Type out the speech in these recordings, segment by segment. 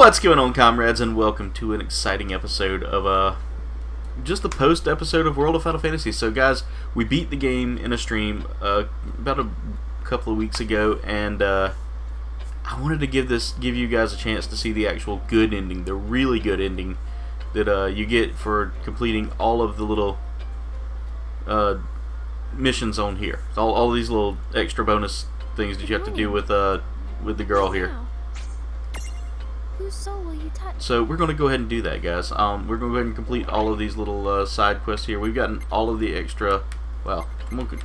What's going on, comrades, and welcome to an exciting episode of just the post episode of World of Final Fantasy. So guys, we beat the game in a stream about a couple of weeks ago, and I wanted to give you guys a chance to see the actual good ending, the really good ending that you get for completing all of the little missions on here. All these little extra bonus things that you have to do with the girl here. Whose soul will you touch? So we're going to go ahead and do that, guys. We're going to go ahead and complete all of these little side quests here. We've gotten all of the extra... Well, come on.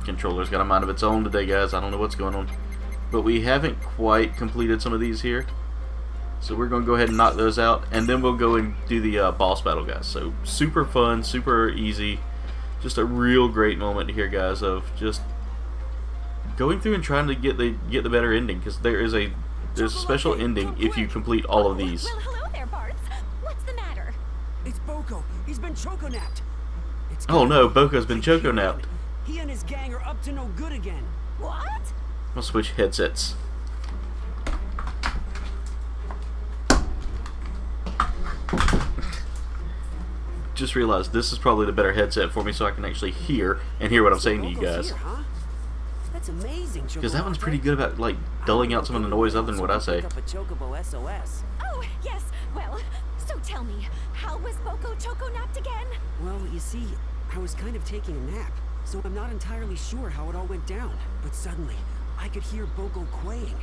Controller's got a mind of its own today, guys. I don't know what's going on. But we haven't quite completed some of these here. So we're going to go ahead and knock those out. And then we'll go and do the boss battle, guys. So super fun, super easy. Just a real great moment here, guys, of just going through and trying to get the better ending. Because there's a special ending if you complete all of these. Well, hello there, Barts. What's the matter? It's Boko. He's been choco-napped. Oh no, Boko's been choco-napped. He and his gang are up to no good again. What? I'll switch headsets. Just realized this is probably the better headset for me so I can actually hear and hear what I'm saying to you guys. Here, huh? That's amazing, Because that one's pretty good about, like, dulling out some of the noise other than what I say. Oh, yes. Well, so tell me, how was Boko choco-napped again? Well, you see, I was kind of taking a nap, so I'm not entirely sure how it all went down. But suddenly, I could hear Boko quaying.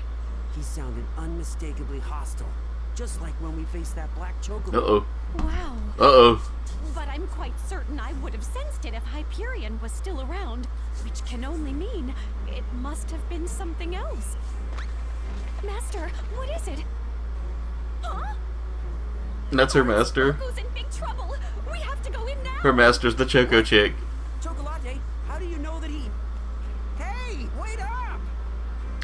He sounded unmistakably hostile, just like when we faced that black chocobo. Uh-oh. Wow. Uh-oh. But I'm quite certain I would have sensed it if Hyperion was still around, which can only mean it must have been something else. Master, what is it? Huh? That's her master. Boko's in big trouble. We have to go in now. Her master's the Choco chick. Chocolate, how do you know that he... Hey, wait up!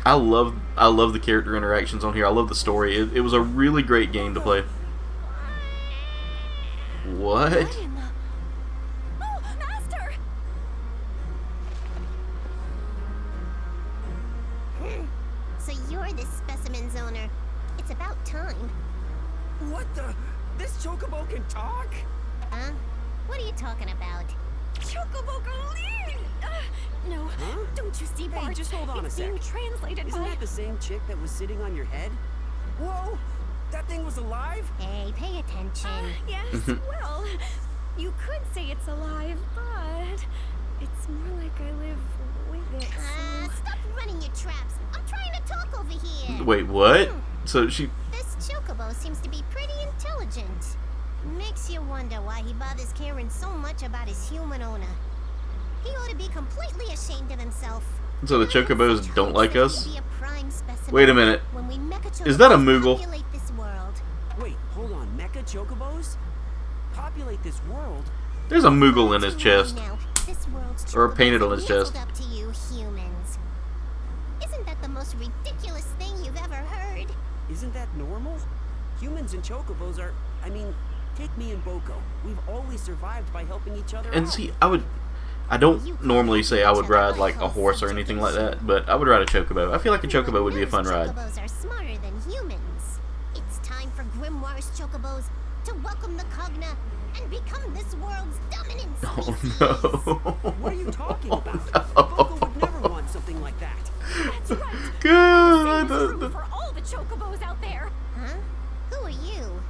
I love the character interactions on here. I love the story. It was a really great game to play. What? What in the... Oh, Master! So you're this specimen's owner. It's about time. What the... This chocobo can talk? Huh? What are you talking about? Chocobo Galeen! No, Huh? don't you see, Bart? Hey, just hold on it's a sec. being translated Isn't by... that the same chick that was sitting on your head? Whoa! That thing was alive? Hey, pay attention. Yes, well, you could say it's alive, but it's more like I live with it, so... Stop running your traps. I'm trying to talk over here. Wait, what? So she... This chocobo seems to be pretty intelligent. Makes you wonder why he bothers caring so much about his human owner. He ought to be completely ashamed of himself. So the chocobos don't like us? Be a prime specimen Wait a minute. when we mecha Is that a chocobos Moogle? populate this world. Wait, hold on. Mecha chocobos? Populate this world? There's a Moogle in his chest. Now, this world's Or chocobos painted on are his chest. nuzzled up to you humans. Isn't that the most ridiculous thing you've ever heard? Isn't that normal? Humans and chocobos are... I mean, take me and Boko. We've always survived by helping each other And out. see, I don't normally say I would ride like a horse or anything like that, but I would ride a chocobo. I feel like a chocobo would be a fun ride. Chocobos are smarter than humans. It's time for Grimoire's chocobos to welcome the Cogna and become this world's dominant species. Oh no. What are you talking about? No. Boko would never want something like that. That's right. Good. Same is true for all the chocobos out there. Huh? Who are you?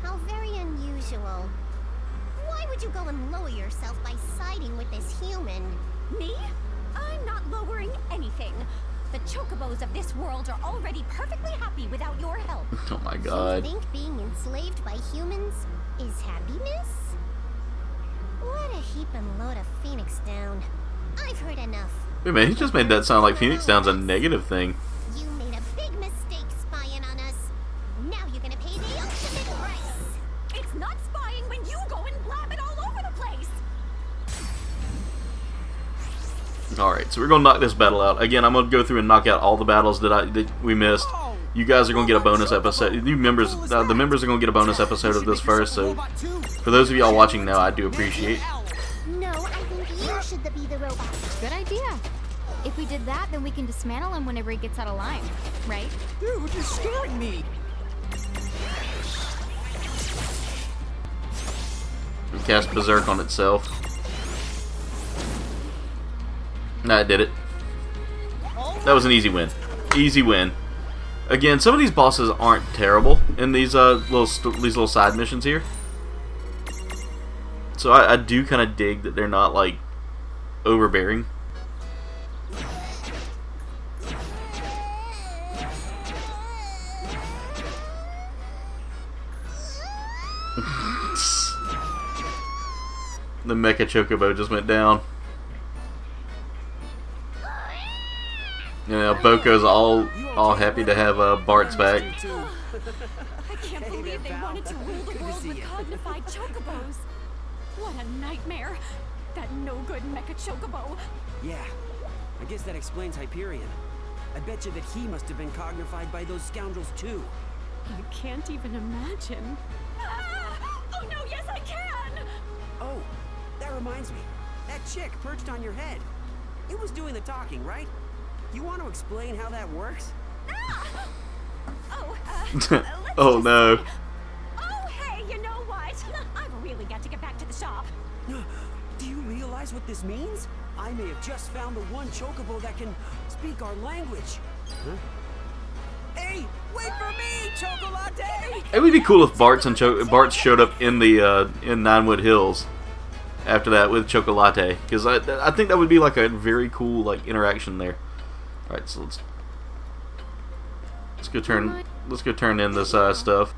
How very unusual. Why would you go and lower yourself by siding with this human? Me? I'm not lowering anything. The chocobos of this world are already perfectly happy without your help. Oh my You god. think being enslaved by humans is happiness? What a heap and load of Phoenix Down. I've heard enough. Wait, man, he just made that sound like Phoenix Down's a negative thing. You made a big mistake spying on us. Now you're gonna pay the ultimate price. It's not spying when you go and blab it all over the place. Alright, so we're going to knock this battle out. Again, I'm going to go through and knock out all the battles that we missed. You guys are going to get a bonus episode. You members, the members are going to get a bonus episode of this first, so for those of y'all watching now, I do appreciate. No, I think you should be the robot. Good idea. If we did that, then we can dismantle him whenever he gets out of line, right? Dude, you're scaring me. It cast Berserk on itself. Nah, it did it. That was an easy win. Easy win. Again, some of these bosses aren't terrible in these little side missions here. So I do kind of dig that they're not like overbearing. The Mecha Chocobo just went down. You know, Boko's all happy to have Bart's back. I can't believe they wanted to rule the world with cognified chocobos. What a nightmare. That no-good Mecha Chocobo. Yeah, I guess that explains Hyperion. I bet you that he must have been cognified by those scoundrels too. I can't even imagine. Ah! Oh no, yes I can! Oh, that reminds me. That chick perched on your head. It was doing the talking, right? You want to explain how that works? Ah! Oh, Oh no. Oh, hey, you know what? I've really got to get back to the shop. Do you realize what this means? I may have just found the one chocobo that can speak our language. Huh? Hey, wait for me, Chocolate! It would be cool if Bart's showed up in the in Ninewood Hills after that with Chocolate, because I think that would be like a very cool like interaction there. All right, so let's go turn in this stuff.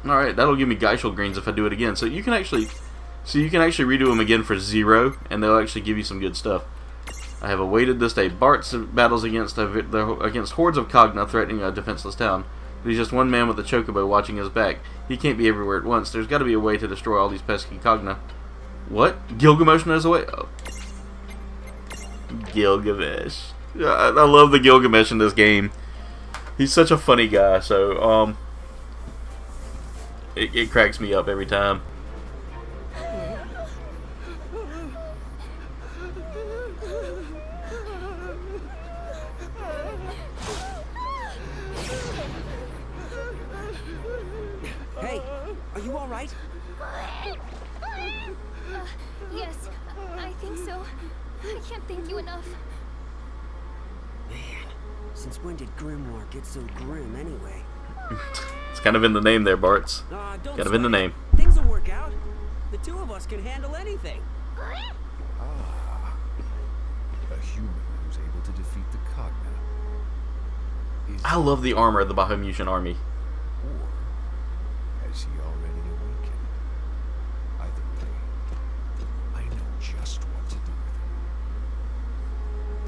All right, that'll give me Geishel greens if I do it again. So you can actually redo them again for 0, and they'll actually give you some good stuff. I have awaited this day. Bart's battles against hordes of Cogna threatening a defenseless town. But he's just one man with a chocobo watching his back. He can't be everywhere at once. There's got to be a way to destroy all these pesky Cogna. What? Gilgamesh knows a way? Oh. Gilgamesh. I love the Gilgamesh in this game. He's such a funny guy, so it cracks me up every time. Hey, are you all right? Yes, I think so. I can't thank you enough. Man, since when did Grimoire get so grim anyway? It's kind of in the name there, Bart's. Don't Kind of in the name. Things will work out. The two of us can handle anything. A human who's able to defeat the Cogna. I love the armor of the Bahamutian army. Or has he already awakened? Either way, I know just what to do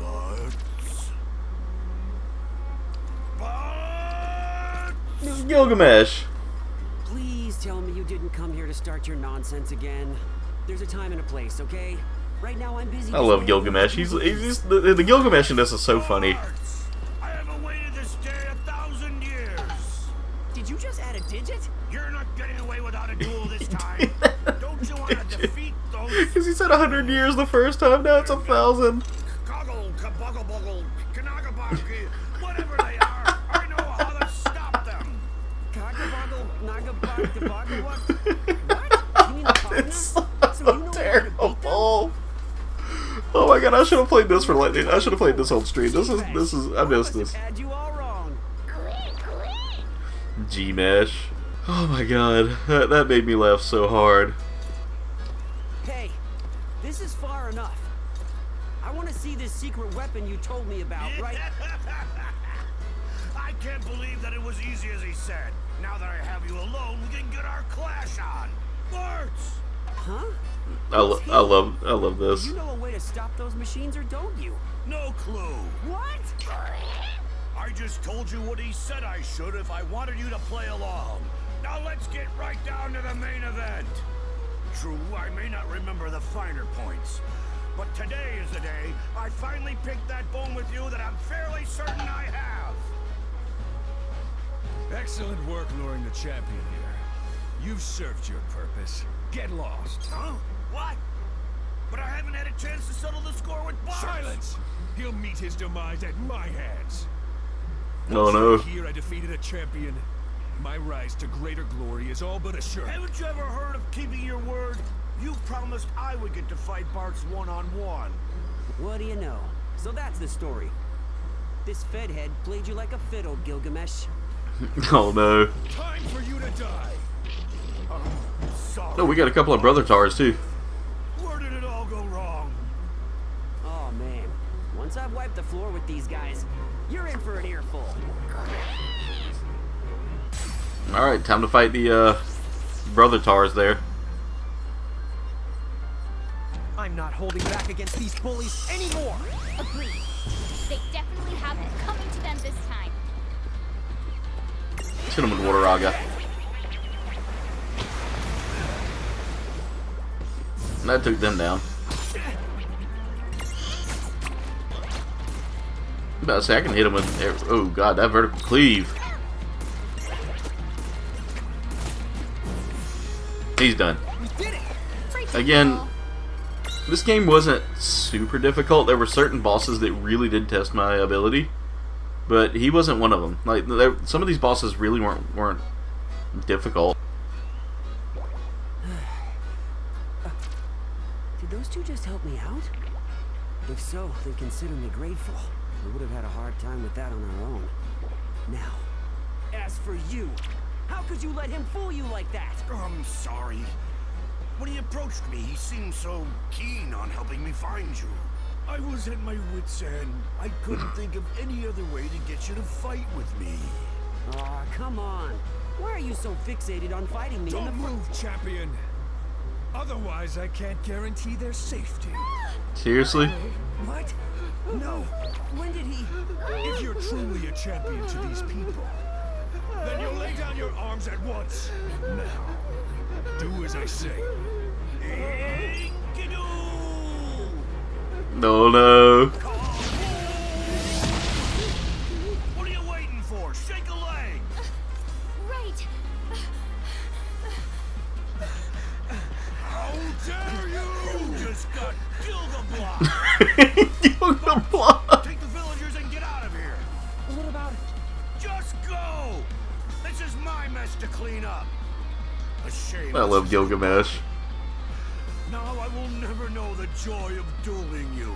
with him. This is Gilgamesh. Please tell me you didn't come here to start your nonsense again. There's a time and a place, okay? Right now I'm busy. I love Gilgamesh. He's just the Gilgamesh in this is so funny. I have awaited this day 1,000 years. Did you just add a digit? You're not getting away without a duel this time. Don't you want to defeat those Because he said 100 years the first time, now it's 1,000. Koggle, Kabuggle, Kanagabaki, whatever they are? I know how to stop them. Kagaboggle, Nagaboggle, what? What? You mean the It's Cogna? so So you know how to beat them? terrible. Oh my god, I should have played this for lightning. I should have played this whole stream. This is I missed this. Had you all wrong. G-Mesh. Oh my god, that made me laugh so hard. Hey, this is far enough. I want to see this secret weapon you told me about, right? I can't believe that it was easy as he said. Now that I have you alone, we can get our clash on. Barts! Huh? I love this. You know a way to stop those machines, or don't you? No clue. What? I just told you what he said I should if I wanted you to play along. Now let's get right down to the main event. True, I may not remember the finer points, but today is the day I finally picked that bone with you that I'm fairly certain I have. Excellent work luring the champion here. You've served your purpose. Get lost. Huh? What? but I haven't had a chance to settle the score with Bart. Silence! He'll meet his demise at my hands. No, no. Here I defeated a champion. My rise to greater glory is all but assured. Haven't you ever heard of keeping your word? You promised I would get to fight Bart's one-on-one. What do you know? So that's the story. This Fed head played you like a fiddle, Gilgamesh. Oh no. Time for you to die. Sorry. Oh, we got a couple of brother tars too. Where did it all go wrong? Oh man, once I've wiped the floor with these guys, you're in for an earful. Alright, time to fight the brother tars there. I'm not holding back against these bullies anymore. Agreed. They definitely have it coming to them this time. Let's hit him with Water Raga. And that took them down. About to say, I can hit him with... Oh god, that vertical cleave. He's done. Again, this game wasn't super difficult. There were certain bosses that really did test my ability, but he wasn't one of them. Like some of these bosses really weren't difficult. Did those two just help me out? If so, then consider me grateful. We would have had a hard time with that on our own. Now, as for you, how could you let him fool you like that? I'm sorry. When he approached me, he seemed so keen on helping me find you. I was at my wit's end. I couldn't think of any other way to get you to fight with me. Aw, come on. Why are you so fixated on fighting me? Don't move, champion. Otherwise, I can't guarantee their safety. Seriously? What? No. When did he... If you're truly a champion to these people, then you'll lay down your arms at once. Now, do as I say. No, no. What are you waiting for? Shake a leg. Right. How dare you? You just got Gilgablock. Gilgablock. Take the villagers and get out of here. What about... Just go. This is my mess to clean up. A shame. I love Gilgamesh. Now I will never know the joy of dueling you.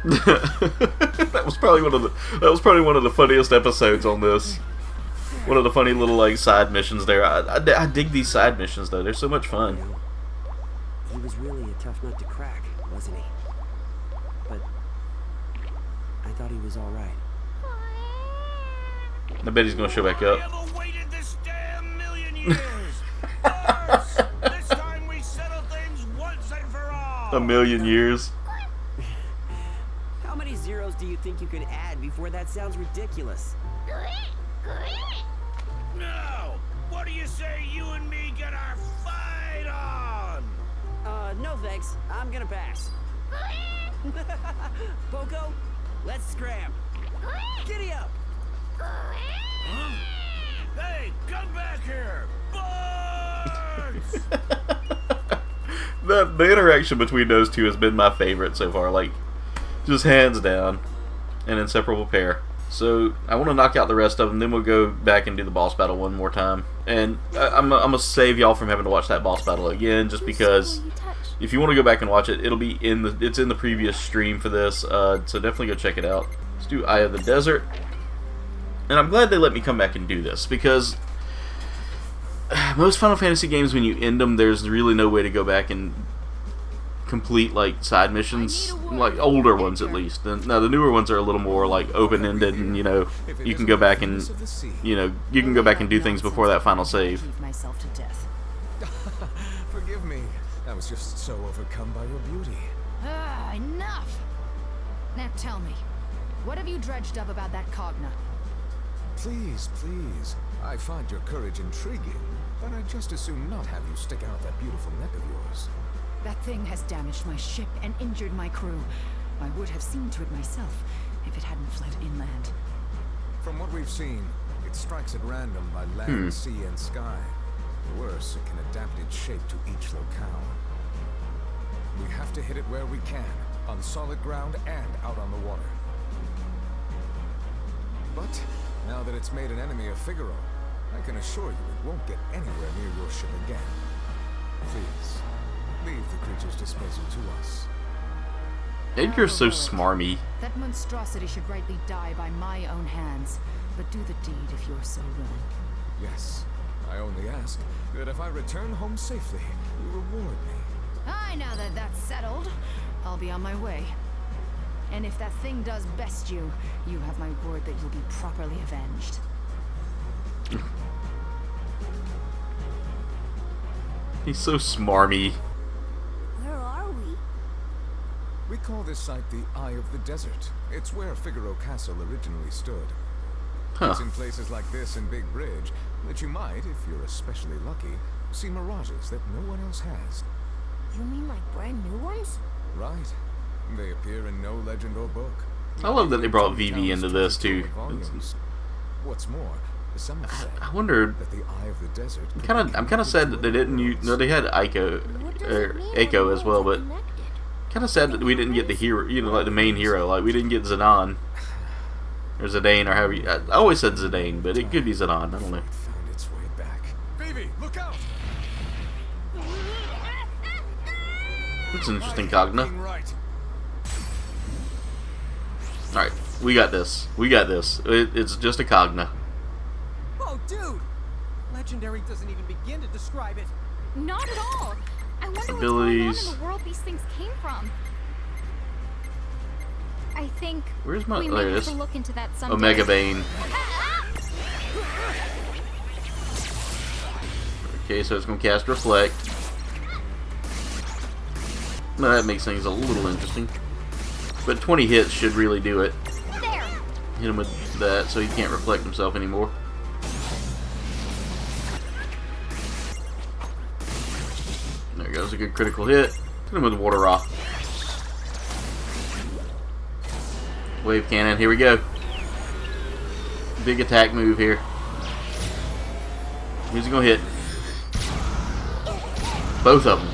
That was probably one of the funniest episodes on this. One of the funny little like side missions there. I dig these side missions though. They're so much fun. He was really a tough nut to crack, wasn't he? But I thought he was all right. I bet he's gonna show back up. I have awaited this damn million years. First, this time we settle things once and for all. A million years. How many zeros do you think you could add before that sounds ridiculous? Now, what do you say you and me get our fight on? No thanks. I'm gonna pass. Boko, let's scram. Giddy up! Huh? Hey, come back here! Birds! The interaction between those two has been my favorite so far. Like, just hands down, an inseparable pair. So I want to knock out the rest of them, then we'll go back and do the boss battle one more time. And I'm gonna save y'all from having to watch that boss battle again, just because if you want to go back and watch it, it'll be it's in the previous stream for this. So definitely go check it out. Let's do Eye of the Desert. And I'm glad they let me come back and do this, because most Final Fantasy games, when you end them, there's really no way to go back and complete like side missions, like older ones at least. Now the newer ones are a little more like open-ended, and you know, you can go back and you can go back and do things before that final save. Myself to death. Forgive me. I was just so overcome by your beauty. Enough! Now tell me, what have you dredged up about that Cogna? Please, please. I find your courage intriguing, but I'd just as soon not have you stick out that beautiful neck of yours. That thing has damaged my ship and injured my crew. I would have seen to it myself if it hadn't fled inland. From what we've seen, it strikes at random by land, sea, and sky. Worse, it can adapt its shape to each locale. We have to hit it where we can, on solid ground and out on the water. But now that it's made an enemy of Figaro, I can assure you it won't get anywhere near your ship again. Please, leave the creature's disposal to us. Edgar's so smarmy. That monstrosity should rightly die by my own hands. But do the deed if you're so willing. Yes, I only ask that if I return home safely, you reward me. Aye, now that that's settled, I'll be on my way. And if that thing does best you, you have my word that you'll be properly avenged. He's so smarmy. Where are we? We call this site the Eye of the Desert. It's where Figaro Castle originally stood. Huh. It's in places like this in Big Bridge that you might, if you're especially lucky, see mirages that no one else has. You mean like brand new ones? Right. They appear in no legend or book. I love that they brought Vivi into this too. What's more, some have said I wondered. that the Eye of the Desert. I'm kind of sad that they didn't use. No, they had Echo as well, but kind of sad that we didn't get the hero. You know, like the main hero. Like we didn't get Zidane or Zidane or however. I always said Zidane, but it could be Zidane. I don't know. Found its way back. Vivi, look out! That's an interesting cogna. Right. Alright, we got this. We got this. It's just a cogna. Oh, dude! Legendary doesn't even begin to describe it. Not at all. I wonder Abilities. what's going on in the world these things came from. I think Where's my... we There may it have is. to look into that someday. Omega Bane. Okay, so it's going to cast Reflect. Well, that makes things a little interesting. But 20 hits should really do it. There. Hit him with that so he can't reflect himself anymore. There goes a good critical hit. Hit him with Water Rock. Wave Cannon, here we go. Big attack move here. Who's he gonna hit? Both of them.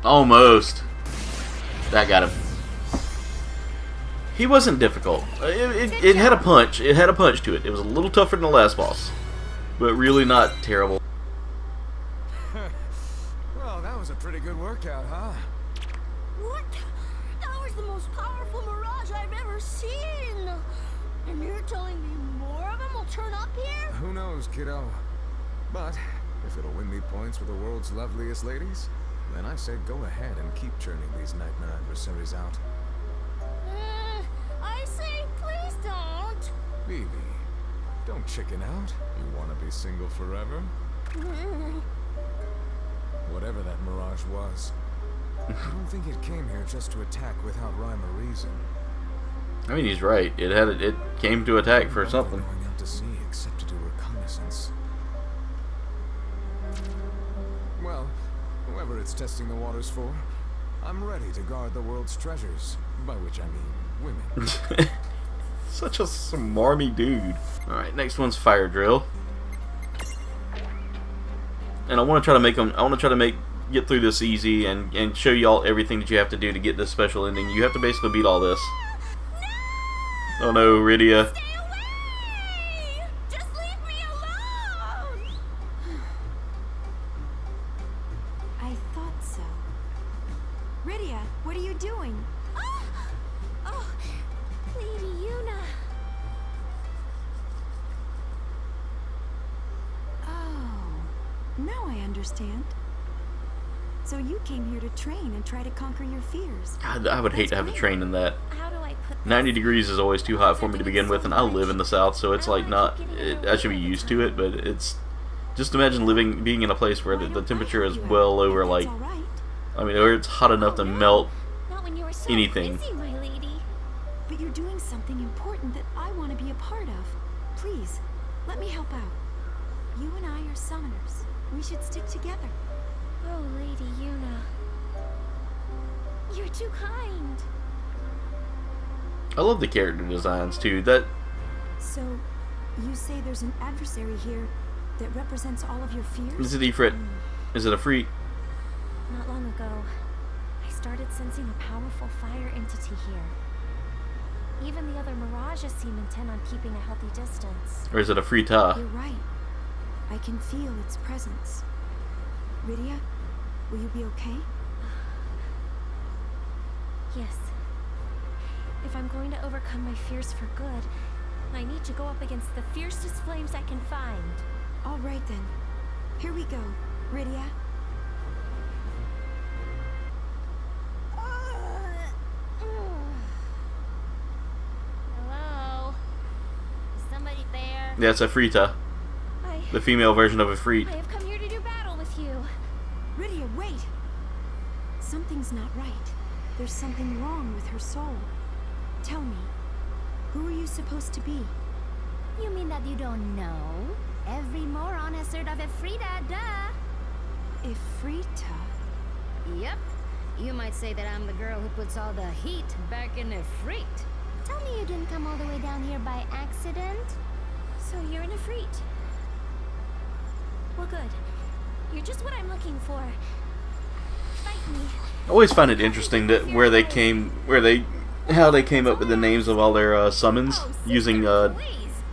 Almost. That got him. He wasn't difficult. It had a punch. It had a punch to it. It was a little tougher than the last boss, but really not terrible. Well, that was a pretty good workout, huh? What? That was the most powerful mirage I've ever seen! And you're telling me more of them will turn up here? Who knows, kiddo? But if it'll win me points with the world's loveliest ladies, then I say go ahead and keep churning these nightmare adversaries out. I say please don't. Vivi, don't chicken out. You want to be single forever? Whatever that mirage was, I don't think it came here just to attack without rhyme or reason. I mean, he's right. It came to attack for something. Going out to sea except to do reconnaissance. Well, whoever it's testing the waters for, I'm ready to guard the world's treasures. By which I mean women. Such a smarmy dude. Alright, next one's Fire Drill. And I want to try to make them. I want to try to get through this easy and show y'all everything that you have to do to get this special ending. You have to basically beat all this. Oh no, Rydia. Stay away! Just leave me alone! I thought so. Rydia, what are you doing? Oh, Lady Yuna. Oh, now I understand. So you came here to train and try to conquer your fears. God, I would hate to have to train in that. How do I put this? 90 degrees is always too hot for me to begin with, and I live in the south, so it's like not. I should be used to it, but it's. Just imagine being in a place where the temperature is well over like. All right. I mean, where it's hot enough to melt Not when you were so anything. busy, my lady. But you're doing something important that I want to be a part of. Please, let me help out. You and I are summoners. We should stick together. Oh, Lady Yuna. You're too kind. I love the character designs too. That So, you say there's an adversary here that represents all of your fears? is it Ifrit? Is it a freak? Not long ago, I started sensing a powerful fire entity here. Even the other mirages seem intent on keeping a healthy distance. Or is it a Frita? You're right. I can feel its presence. Rydia, will you be okay? Yes. If I'm going to overcome my fears for good, I need to go up against the fiercest flames I can find. All right then. Here we go, Rydia. Hello? Is somebody there? Yeah, it's a Frita. The female version of a freak. I have come here to do battle with you. Rydia, wait! Something's not right. There's something wrong with her soul. Tell me, who are you supposed to be? You mean that you don't know? Every moron has heard of Efrita, duh! Ifrita? Yep. You might say that I'm the girl who puts all the heat back in Efrit. Tell me you didn't come all the way down here by accident? So you're an Ifrit. Well, good. You're just what I'm looking for. Fight me. I always find it interesting that how they came up with the names of all their summons using Please,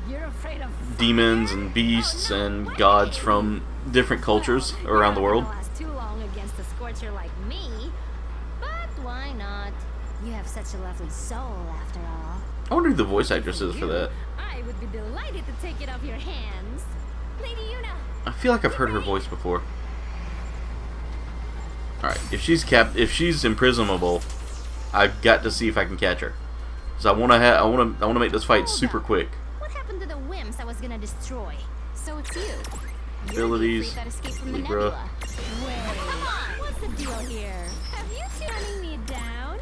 you're afraid of demons and beasts and gods from different cultures around the world. Last too long against a scorcher like me, but why not? You have such a lovely soul, after all. I wonder who the voice actress is for that. I would be delighted to take it off your hands, Lady Yuna. I feel like I've heard her voice before. Alright, if she's imprisonable, I've got to see if I can catch her. Cause I wanna make this fight super quick. What happened to the wimps I was gonna destroy? So it's you. Abilities, You're the Ifrit that escaped from the Libra. nebula. Wait, come on, what's the deal here? Have you two running me down?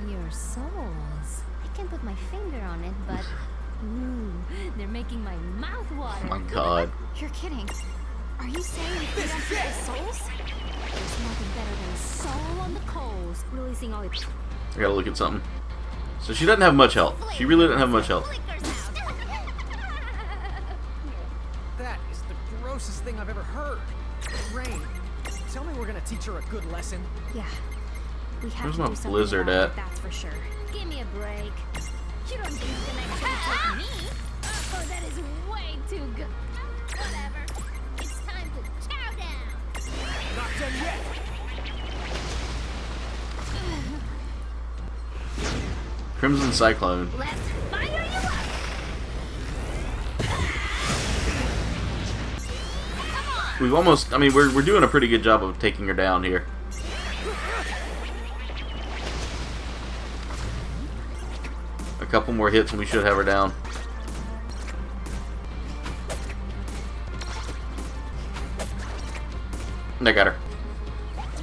Your souls. I can't put my finger on it, but they're making my mouth water. Oh my god. You're kidding. Are you saying you don't have souls? There's nothing better than a soul on the coals, releasing all its I gotta look at something. So she doesn't have much health. She really doesn't have much health. flickers out. That is the grossest thing I've ever heard. Rain, tell me we're gonna teach her a good lesson. Yeah. We have Where's to my do something blizzard about at? it, that's for sure. Give me a break. You don't think you can actually take me? Oh, that is way too good. Whatever. It's time to chow down. Not done yet. Crimson Cyclone. Let's fire you up. We've almost, I mean, we're doing a pretty good job of taking her down here. A couple more hits and we should have her down. I got her.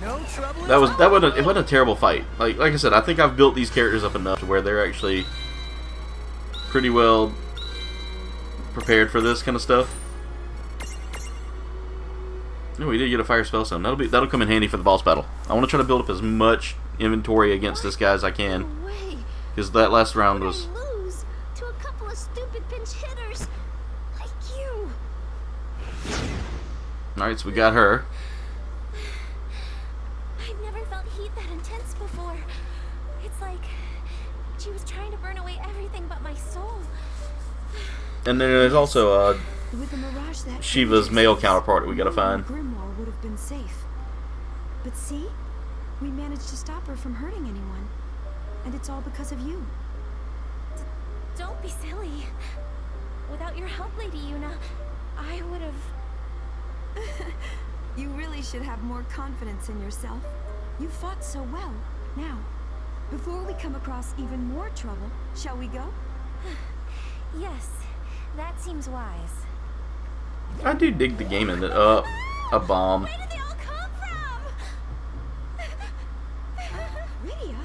No trouble. It wasn't a terrible fight. Like I said, I think I've built these characters up enough to where they're actually pretty well prepared for this kind of stuff. No, we did get a fire spell stone. That'll come in handy for the boss battle. I want to try to build up as much inventory against this guy as I can, No way. because that last round I was. lose to a couple of stupid pinch hitters like you. Alright, so we got her. I've never felt heat that intense before. It's like she was trying to burn away everything but my soul. And then there's also With the mirage that Shiva's male counterpart that we gotta find. Grimoire would have been safe. But see? We managed to stop her from hurting anyone. And it's all because of you. Don't be silly. Without your help, Lady Yuna, I would have... You really should have more confidence in yourself. You fought so well. Now, before we come across even more trouble, shall we go? Yes, that seems wise. I do dig the game in it. A bomb. Where did they all come from? Rydia?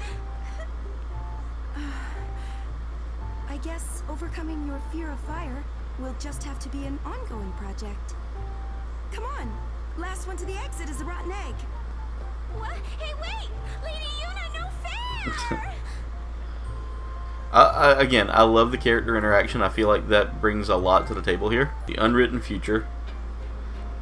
I guess overcoming your fear of fire will just have to be an ongoing project. Come on! Last one to the exit is a rotten egg. What? Hey, wait! Lady Yuna, no fair! Again, I love the character interaction. I feel like that brings a lot to the table here. The unwritten future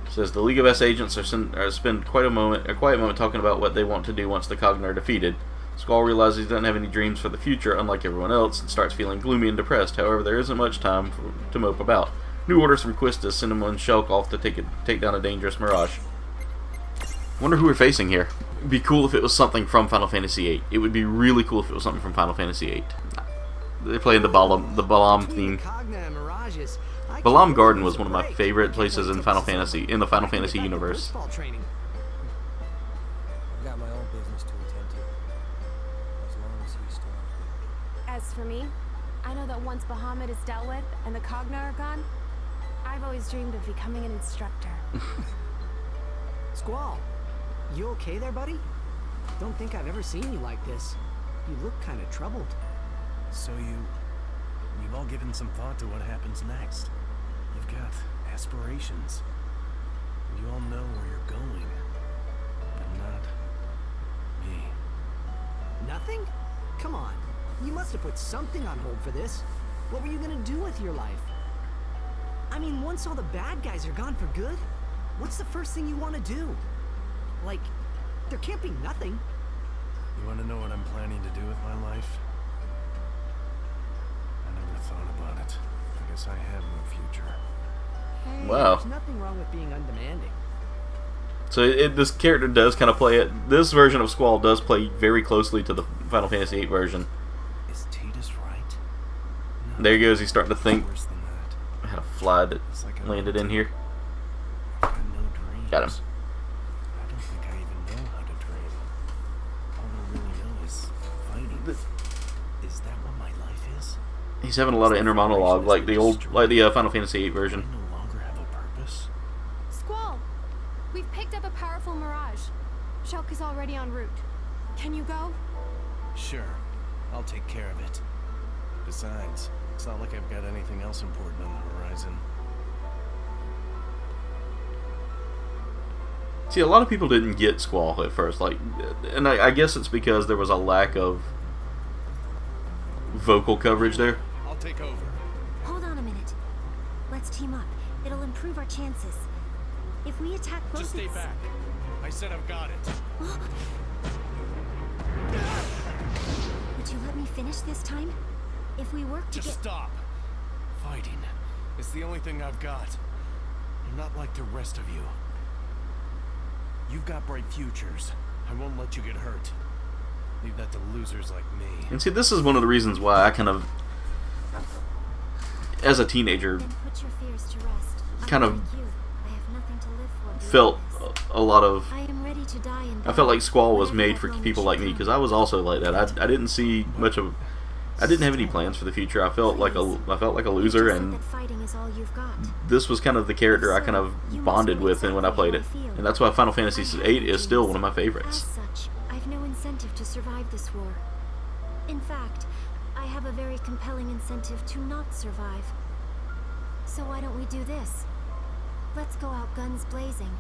says the League of S agents spend quite a quiet moment talking about what they want to do once the Cogna are defeated. Squall realizes he doesn't have any dreams for the future, unlike everyone else, and starts feeling gloomy and depressed. However, there isn't much time to mope about. New orders from Quistis send him on Shulk off to take down a dangerous mirage. Wonder who we're facing here. It'd be cool if it was something from Final Fantasy VIII. It would be really cool if it was something from Final Fantasy VIII. They're playing the Balam theme. Balam Garden was one of my favorite places in the Final Fantasy universe. Got my own business to attend to. As long as he's still. As for me, I know that once Bahamut is dealt with and the Cogna are gone, I've always dreamed of becoming an instructor. Squall, you okay there, buddy? Don't think I've ever seen you like this. You look kind of troubled. So you've all given some thought to what happens next. You've got aspirations. You all know where you're going. But not me. Nothing? Come on. You must have put something on hold for this. What were you gonna do with your life? I mean, once all the bad guys are gone for good, what's the first thing you want to do? Like, there can't be nothing. You want to know what I'm planning to do with my life? I never thought about it. I guess I have no future. Hey, Wow. There's nothing wrong with being undemanding. So this character does kind of play it. This version of Squall does play very closely to the Final Fantasy VIII version. Is Tidus right? No, There he goes. He's starting to think. worse than that. I had a fly that It's like I landed in here. I've got no dreams. Got him. I don't think I even know how to dream. All I really know is fighting. Is that what my life is? He's having a lot of inner monologue, like the Final Fantasy VIII version. I no longer have a purpose. Squall! We've picked up a powerful mirage. Shulk is already en route. Can you go? Sure, I'll take care of it. Besides, it's not like I've got anything else important on the horizon. See, a lot of people didn't get Squall at first, and I guess it's because there was a lack of vocal coverage there. I'll take over. Hold on a minute. Let's team up. It'll improve our chances. If we attack both, Just stay back. I said I've got it. Would you let me finish this time? If we work Just stop. Fighting is the only thing I've got. I'm not like the rest of you. You've got bright futures. I won't let you get hurt. Leave that to losers like me. And see, this is one of the reasons why I kind of, as a teenager, Then put your fears to rest. kind of Unlike you, I have nothing to live for beyond felt this. a lot of. I am ready to die in I felt like Squall was whenever made that for moment people should like me come. because I was also like that. I didn't see much of. I didn't have any plans for the future. I felt like a loser, You just said and that fighting is all you've got. this was kind of the character I kind of bonded with, and when I played it, and that's why Final Fantasy VIII is still one of my As favorites. such, I've no incentive to survive this war. In fact, I have a very compelling incentive to not survive. So why don't we do this? Let's go out guns blazing.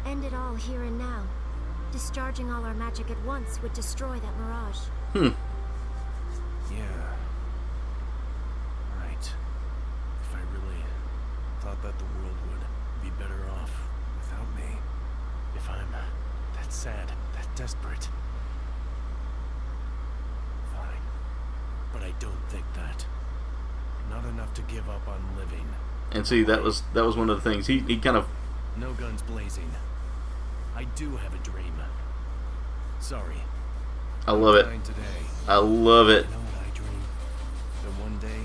End it all here and now. Discharging all our magic at once would destroy that mirage. Yeah. Right. If I really thought that the world would be better off without me. If I'm that sad, that desperate. Fine. But I don't think that. Not enough to give up on living. And see, that was one of the things he kind of. No guns blazing. I do have a dream. Sorry. I love it. Dying today. I love it. You know what I dream? That one day,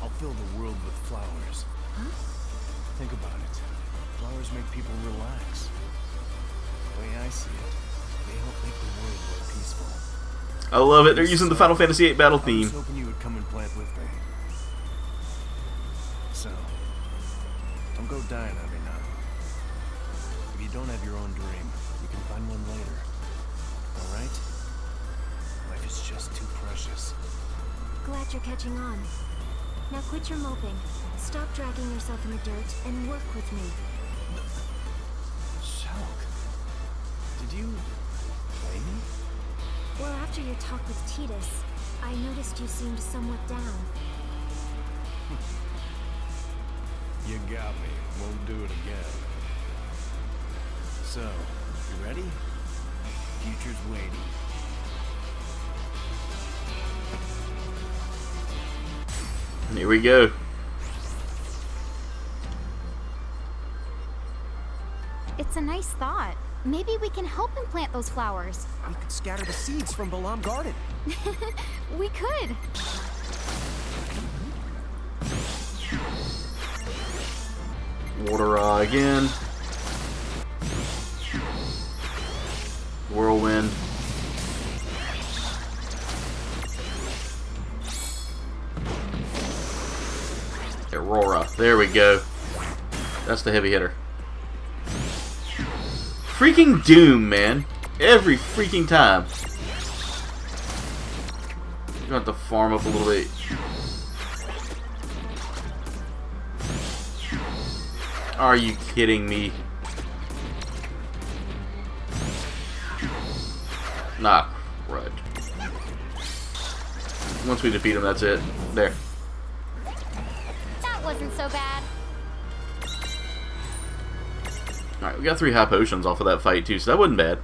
I'll fill the world with flowers. Huh? Think about it. Flowers make people relax. The way I see it, they help make the world more peaceful. I love it. They're using the Final Fantasy VIII battle I theme. was hoping you would come and plant with me. So, don't go dying on me now. If you don't have your own dream, you can find one later. Alright? Life is just too precious. Glad you're catching on. Now quit your moping. Stop dragging yourself in the dirt and work with me. Shulk, did After your talk with Titus, I noticed you seemed somewhat down. You got me. Won't do it again. So, you ready? Future's waiting. Here we go. It's a nice thought. Maybe we can help him plant those flowers. We could scatter the seeds from Balam Garden. We could. Water again. Whirlwind. Aurora. There we go. That's the heavy hitter. Freaking Doom, man. Every freaking time. You have to farm up a little bit. Are you kidding me? Nah, crud. Once we defeat him, that's it. There. That wasn't so bad. Alright, we got 3 high potions off of that fight too, so that wasn't bad.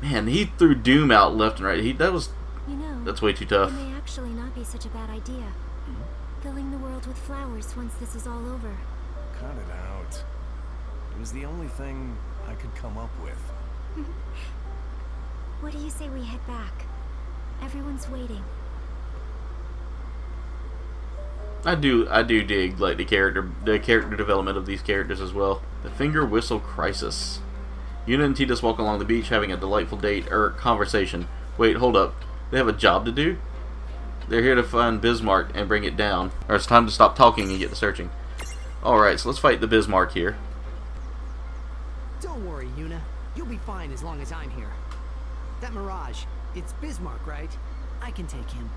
Man, he threw Doom out left and right. You know, That's way too tough. it may actually not be such a bad idea. Filling the world with flowers once this is all over. Cut it out. It was the only thing I could come up with. What do you say we head back? Everyone's waiting. I do dig like the character development of these characters as well. The Finger Whistle Crisis. Yuna and Titus walk along the beach having a delightful date or conversation. Wait, hold up. They have a job to do? They're here to find Bismarck and bring it down. Or it's time to stop talking and get to searching. Alright, so let's fight the Bismarck here. Don't worry, Yuna. You'll be fine as long as I'm here. That Mirage, it's Bismarck, right? I can take him.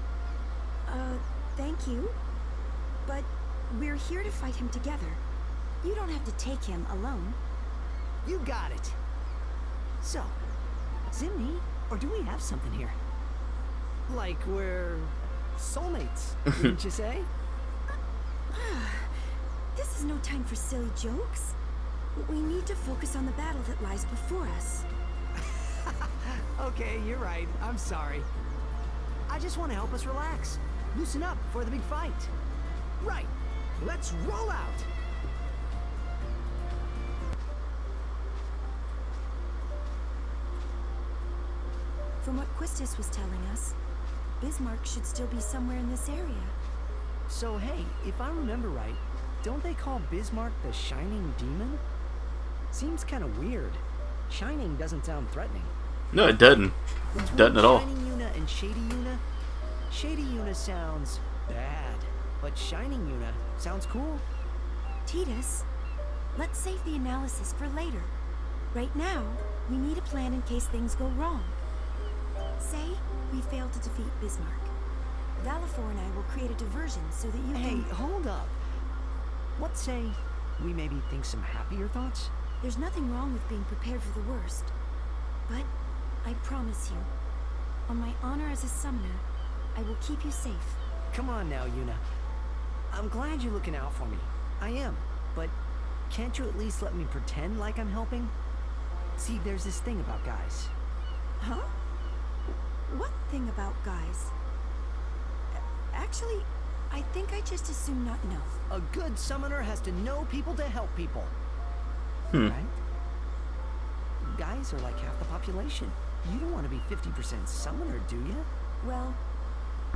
Thank you. But we're here to fight him together. You don't have to take him alone. You got it. So, Zimni, or do we have something here? Like we're soulmates, wouldn't you say? This is no time for silly jokes. We need to focus on the battle that lies before us. Okay, you're right. I'm sorry. I just want to help us relax. Loosen up before the big fight. Right. Let's roll out. From what Quistis was telling us, Bismarck should still be somewhere in this area. So hey, if I remember right, don't they call Bismarck the Shining Demon? Seems kind of weird. Shining doesn't sound threatening. No, it doesn't. It doesn't at all. Shining Yuna and Shady Yuna? Shady Yuna sounds bad, but Shining Yuna sounds cool. Titus, let's save the analysis for later. Right now, we need a plan in case things go wrong. Say we fail to defeat Bismarck. Valifor and I will create a diversion so that you Hey, can... hold up. What say we maybe think some happier thoughts? There's nothing wrong with being prepared for the worst. But I promise you, on my honor as a summoner, I will keep you safe. Come on now, Yuna. I'm glad you're looking out for me. I am, but can't you at least let me pretend like I'm helping? See, there's this thing about guys. Huh? What thing about guys? Actually, I think I just as soon not know. A good summoner has to know people to help people. Hmm. Right? Guys are like half the population. You don't want to be 50% summoner, do you? Well,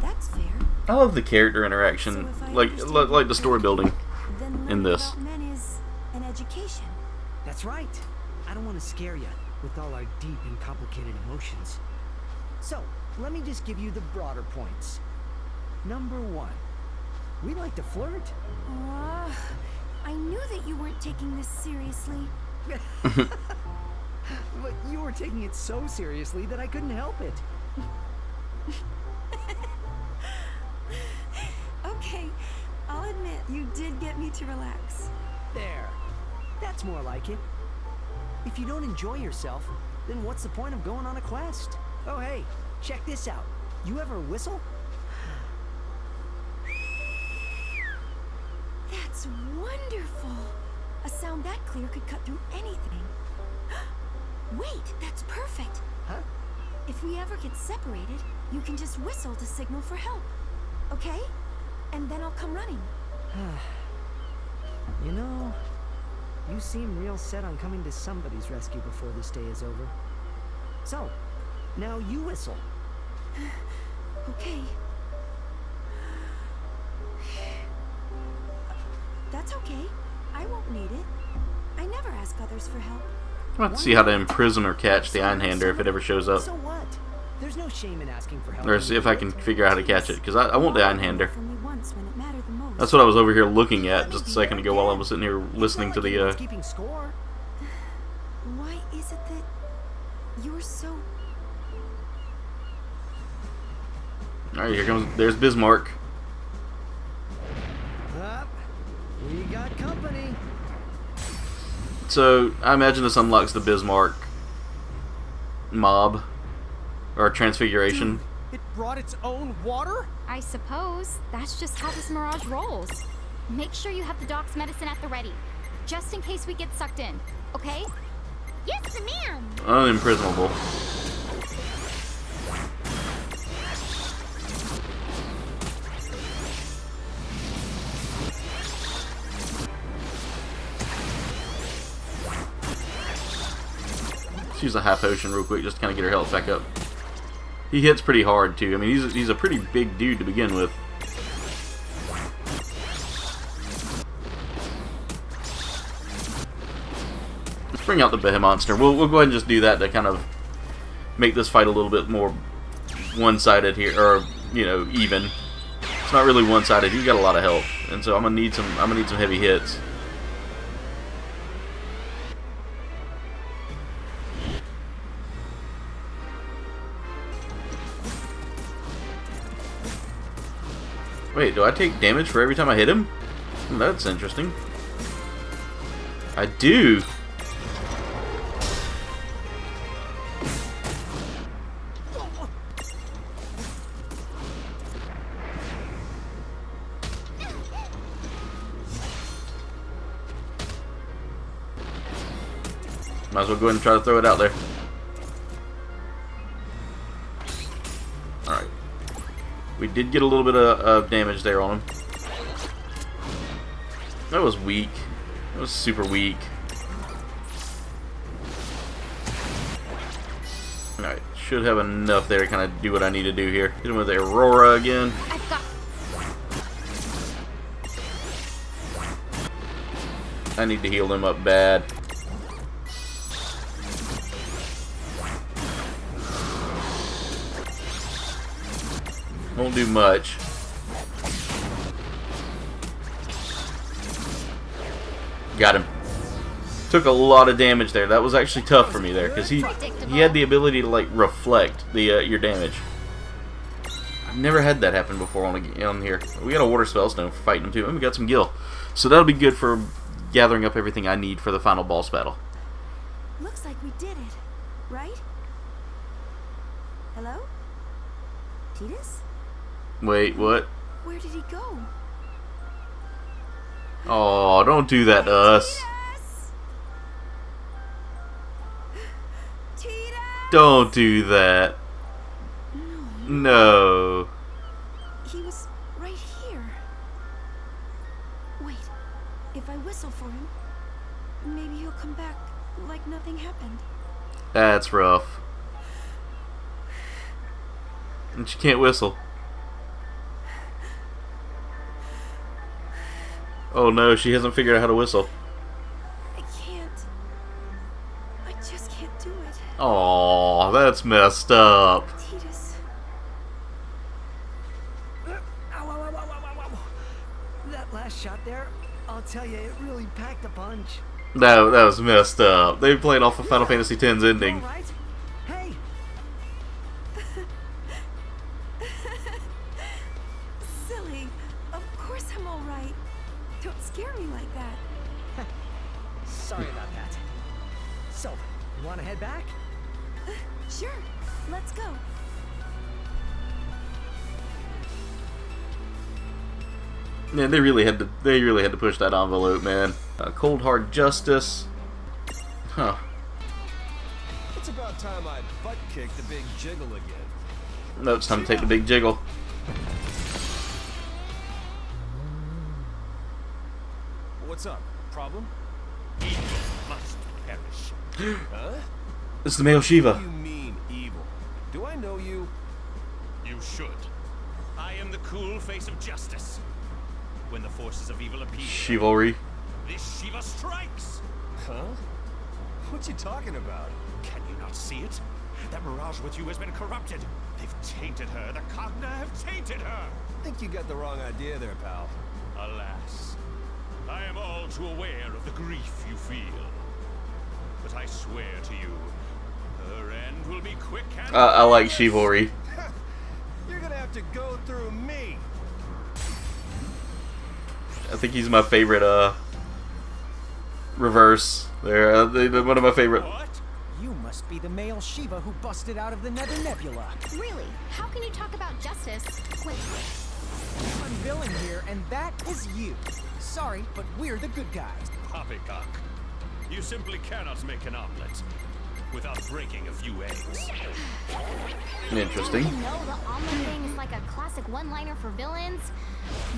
that's fair. I love the character interaction, So if I like understand the story building Then in learning this. about men is an education. That's right. I don't want to scare you with all our deep and complicated emotions. So, let me just give you the broader points. Number 1, we like to flirt. I knew that you weren't taking this seriously. But you were taking it so seriously that I couldn't help it. Okay, I'll admit you did get me to relax. There. That's more like it. If you don't enjoy yourself, then what's the point of going on a quest? Oh hey, check this out. You ever whistle? That's wonderful. A sound that clear could cut through anything. Wait, that's perfect. Huh? If we ever get separated, you can just whistle to signal for help. Okay? And then I'll come running. You know, you seem real set on coming to somebody's rescue before this day is over. So, now you whistle. Okay. That's okay. I won't need it. I never ask others for help. I'll have to see how to imprison or catch the Einhander if it ever shows up. So what? There's no shame in asking for help. Or see if I can figure out how to catch it, because I want the Einhander. For me once when it mattered the most. That's what I was over here looking at just a second ago while I was sitting here listening to the, keeping score. Why is it that you're so... Alright, here comes, there's Bismarck. We got company. So, I imagine this unlocks the Bismarck mob, or transfiguration. It brought its own water? I suppose that's just how this mirage rolls. Make sure you have the doc's medicine at the ready, just in case we get sucked in, okay? Yes, ma'am. Unimprisonable. Let's use a high potion real quick just to kind of get her health back up. He hits pretty hard too. I mean, he's a pretty big dude to begin with. Let's bring out the Behemonster. We'll go ahead and just do that to kind of make this fight a little bit more one-sided here, or you know, even. It's not really one-sided. He's got a lot of health, and so I'm gonna need some heavy hits. Wait, do I take damage for every time I hit him? That's interesting. I do. Might as well go ahead and try to throw it out there. Alright. We did get a little bit of damage there on him. That was weak. That was super weak. Alright, should have enough there to kind of do what I need to do here. Hit him with the Aurora again. I've got... I need to heal him up bad. Won't do much. Got him. Took a lot of damage there. That was actually tough for me there because he had the ability to like reflect the your damage. I've never had that happen before on here. We got a water spellstone for fighting him too, and we got some gil, so that'll be good for gathering up everything I need for the final boss battle. Looks like we did it, right? Hello? Tidus? Wait, what? Where did he go? Oh, don't do that to us. Tidus! Don't do that. No. He was right here. Wait, if I whistle for him, maybe he'll come back like nothing happened. That's rough. And she can't whistle. Oh no, she hasn't figured out how to whistle. I can't. I just can't do it. Aw, that's messed up. Tidus. Ow, ow, ow, ow, ow, ow. That last shot there, I'll tell you, it really packed a punch. That was messed up. They played off of Final Fantasy X's ending. All right. Hey. Silly. Of course I'm all right. Don't scare me like that. Sorry about that. So, you want to head back? Sure. Let's go. Yeah, they really had to push that envelope, man. Cold hard justice. Huh. It's about time I butt kicked the big jiggle again. No, it's time to take the big jiggle. What's up? Problem? Evil must perish. Huh? This is the male What do Shiva. you mean, evil? Do I know you? You should. I am the cool face of justice. When the forces of evil appear, Chivalry. this Shiva strikes. Huh? What you talking about? Can you not see it? That mirage with you has been corrupted. They've tainted her. The Cogna have tainted her. Think you got the wrong idea there, pal. Alas, I am all too aware of the grief you feel. But I swear to you, her end will be quick and I like chivalry. You're gonna have to go through me. I think he's my favorite reverse. They're one of my favorite. What? You must be the male Shiva who busted out of the Nether Nebula. Really? How can you talk about justice when... Unveiling here, and that is you. Sorry, but we're the good guys. Poppycock. You simply cannot make an omelet without breaking a few eggs. Interesting. You know the omelet thing is like a classic one-liner for villains?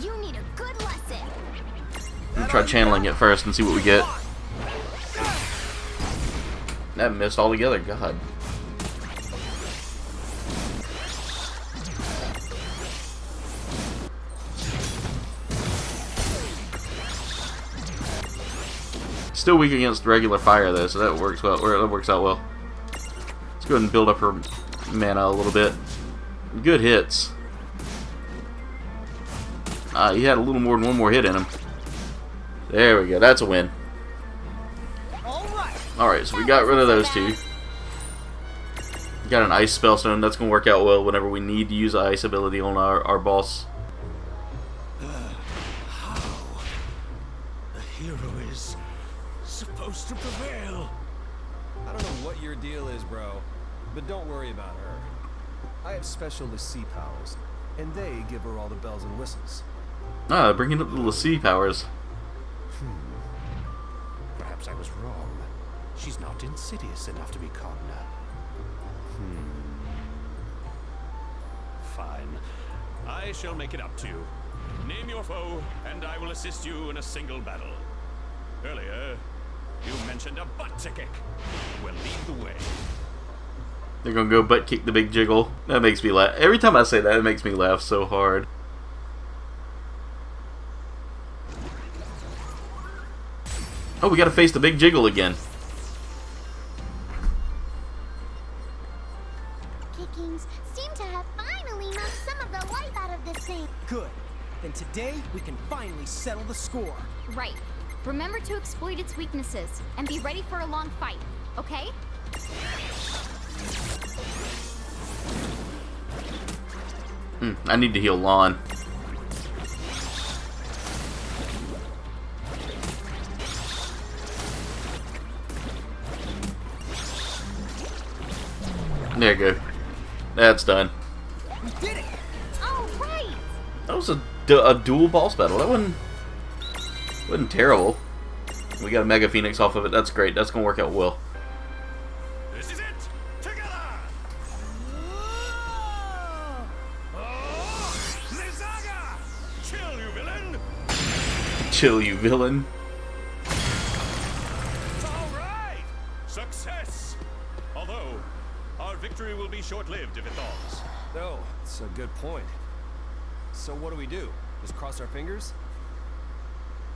You need a good lesson. Let me try channeling it first and see what we get. That missed altogether. God. Still weak against regular fire though, so that works well. Or that works out well. Let's go ahead and build up her mana a little bit. Good hits. He had a little more than one more hit in him. There we go. That's a win. Alright, so we got rid of those two. Got an ice spellstone. That's going to work out well whenever we need to use the ice ability on our boss. How? The hero is supposed to prevail. I don't know what your deal is, bro, but don't worry about her. I have special Lassie powers, and they give her all the bells and whistles. Bringing up the Lassie powers. Perhaps I was wrong. She's not insidious enough to be Cogna. Fine. I shall make it up to you. Name your foe, and I will assist you in a single battle. Earlier, you mentioned a butt kick. Well, lead the way. They're gonna go butt kick the big jiggle. That makes me laugh. Every time I say that, it makes me laugh so hard. Oh, we gotta face the big jiggle again. Kickings seem to have finally knocked some of the life out of this thing. Good. Then today, we can finally settle the score. Right. Remember to exploit its weaknesses and be ready for a long fight, okay? I need to heal Lon. There you go. That's done. We did it! All right! That was a dual boss battle. That wasn't terrible. We got a Mega Phoenix off of it. That's great. That's gonna work out well. This is it! Together! Oh! Nizaga! Chill, you villain! Chill, you villain. All right! Success! Although, our victory will be short-lived if it thaws. No, it's a good point. So what do? Just cross our fingers?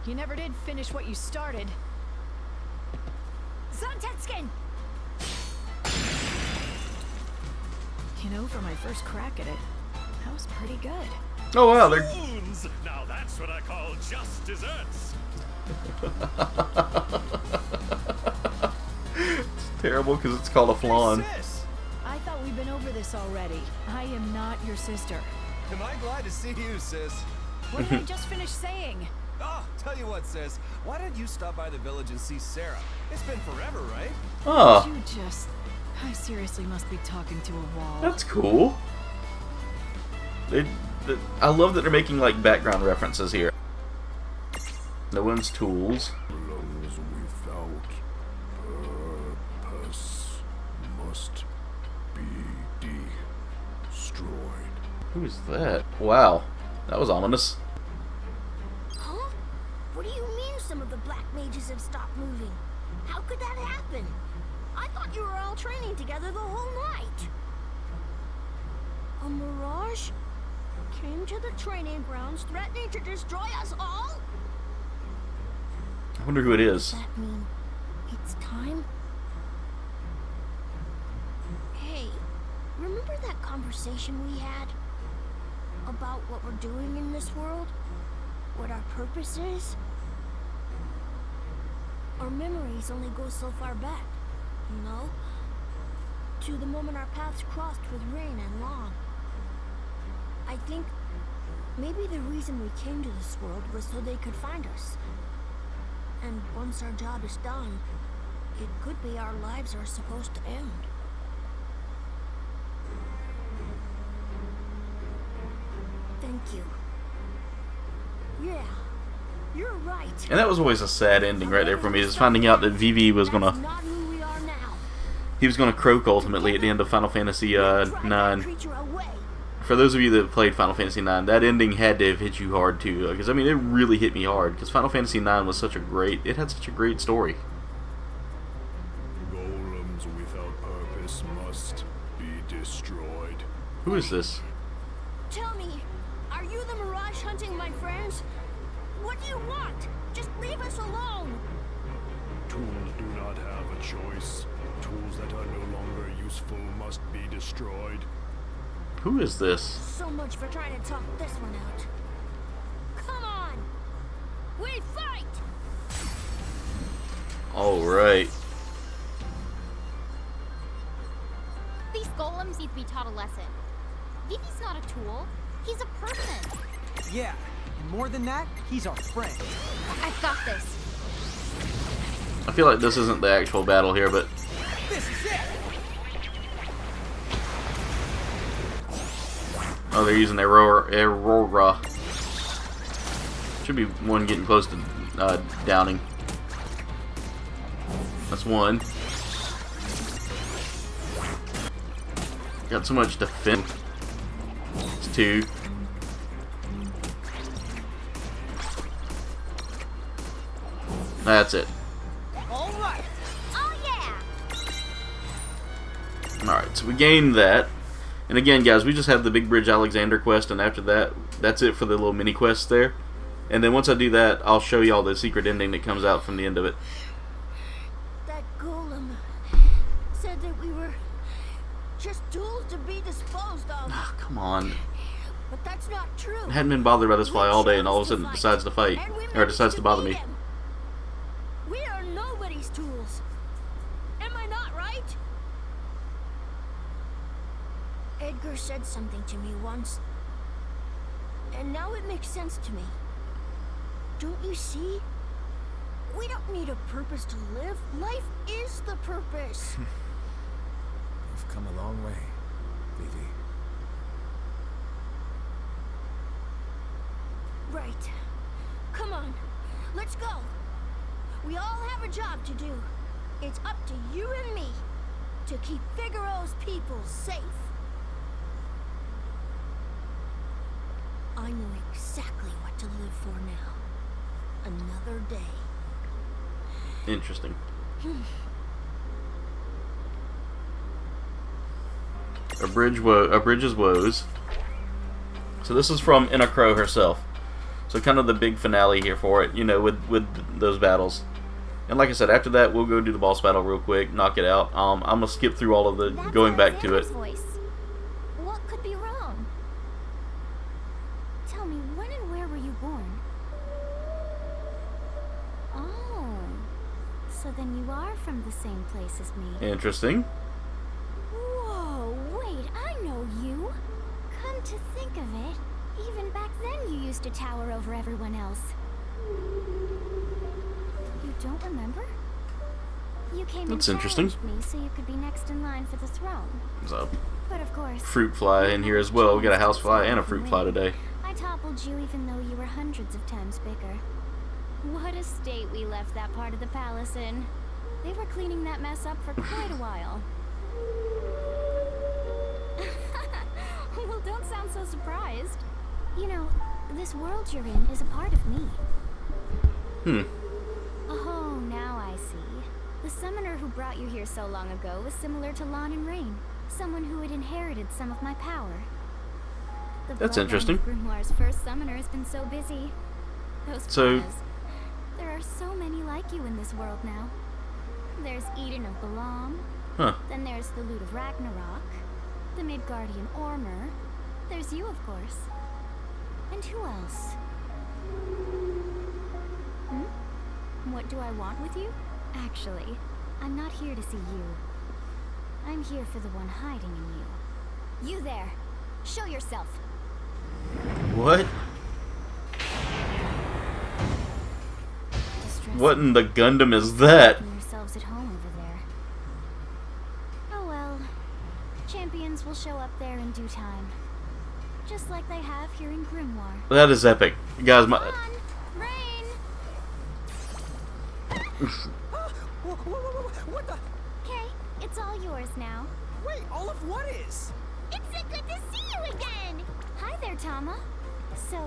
You never did finish what you started. Zontetskin! You know, for my first crack at it, that was pretty good. Oh wow, they're Spoons! Now that's what I call just desserts. it's terrible because it's called a flan. Sis! I thought we'd been over this already. I am not your sister. Am I glad to see you, sis? What did I just finish saying? Oh, tell you what, sis. Why don't you stop by the village and see Sarah? It's been forever, right? Oh, You just... I seriously must be talking to a wall. that's cool. I love that they're making like background references here. No one's tools. Problems without purpose must be destroyed. Who is that? Wow, that was ominous. Huh? What do you mean some of the black mages have stopped moving? How could that happen? I thought you were all training together the whole night. A mirage came to the training grounds threatening to destroy us all? I wonder who it is. Does that mean it's time? Hey, remember that conversation we had? About what we're doing in this world? What our purpose is? Our memories only go so far back, you know? To the moment our paths crossed with Rain and Long. I think maybe the reason we came to this world was so they could find us. And once our job is done, it could be our lives are supposed to end. Thank you. Yeah, you're right. And that was always a sad ending right there for me, is finding out that Vivi was gonna... That's not who we are now. He was gonna croak ultimately at the end of Final Fantasy Drive that 9. creature away. For those of you that played Final Fantasy 9, that ending had to have hit you hard too. Because I mean, it really hit me hard. Because Final Fantasy 9 was such a great... It had such a great story. Golems without purpose must be destroyed. Who is this? Tell me, are you the Mirage hunting my friends? What do you want? Just leave us alone. Tools do not have a choice. Tools that are no longer useful must be destroyed. Who is this? So much for trying to talk this one out. Come on! We fight! Alright. These golems need to be taught a lesson. Vivi's not a tool. He's a person. Yeah, and more than that, he's our friend. I've got this. I feel like this isn't the actual battle here, but... This is it! Oh, they're using Aurora. Should be one getting close to downing. That's one. Got so much defense. It's two. That's it. All right. Oh yeah! Alright, so we gained that. And again, guys, we just have the Big Bridge Alexander quest, and after that, that's it for the little mini quests there. And then once I do that, I'll show y'all the secret ending that comes out from the end of it. That golem said that we were just tools to be disposed of. Ah, come on. But that's not true. I hadn't been bothered by this fly We all day, and all of a chose sudden it fight, decides to fight. and we Or managed decides to bother me. beat him. We are nobody's tools. Am I not right? Edgar said something to me once, and now it makes sense to me. Don't you see? We don't need a purpose to live. Life is the purpose. You've come a long way, Vivi. Right. Come on. Let's go. We all have a job to do. It's up to you and me to keep Figaro's people safe. I know exactly what to live for now. Another day. Interesting. A Bridge's Woes. So this is from Inna Crow herself. So kind of the big finale here for it, you know, with those battles. And like I said, after that, we'll go do the boss battle real quick, knock it out. I'm going to skip through all of the going back to it. Voice. What could be wrong? Tell me, when and where were you born? Oh, so then you are from the same place as me. Interesting. Whoa, wait, I know you. Come to think of it, even back then you used to tower over everyone else. You don't remember? You came That's and interesting. challenged me so you could be next in line for the throne. So, But of course, fruit fly in here as well. We got a house fly and a fruit fly today. I toppled you even though you were hundreds of times bigger. What a state we left that part of the palace in. They were cleaning that mess up for quite a while. Well, don't sound so surprised. You know, this world you're in is a part of me. Oh, now I see. The summoner who brought you here so long ago was similar to Lon and Rain. Someone who had inherited some of my power. That's interesting. Grimoire's first summoner has been so busy. Those paws. There are so many like you in this world now. There's Eden of Balam. Then there's the Lute of Ragnarok. The Midgardian Ormer. There's you, of course. And who else? What do I want with you? Actually, I'm not here to see you. I'm here for the one hiding in you. You there! Show yourself! What? What in the Gundam is that? Making yourselves at home over there. Oh well. Champions will show up there in due time. Just like they have here in Grimoire. That is epic. Guys, my... Come on! Rain! What the? Okay, it's all yours now. Wait, all of what is? It's so good to see you again! Hi there, Tama. So,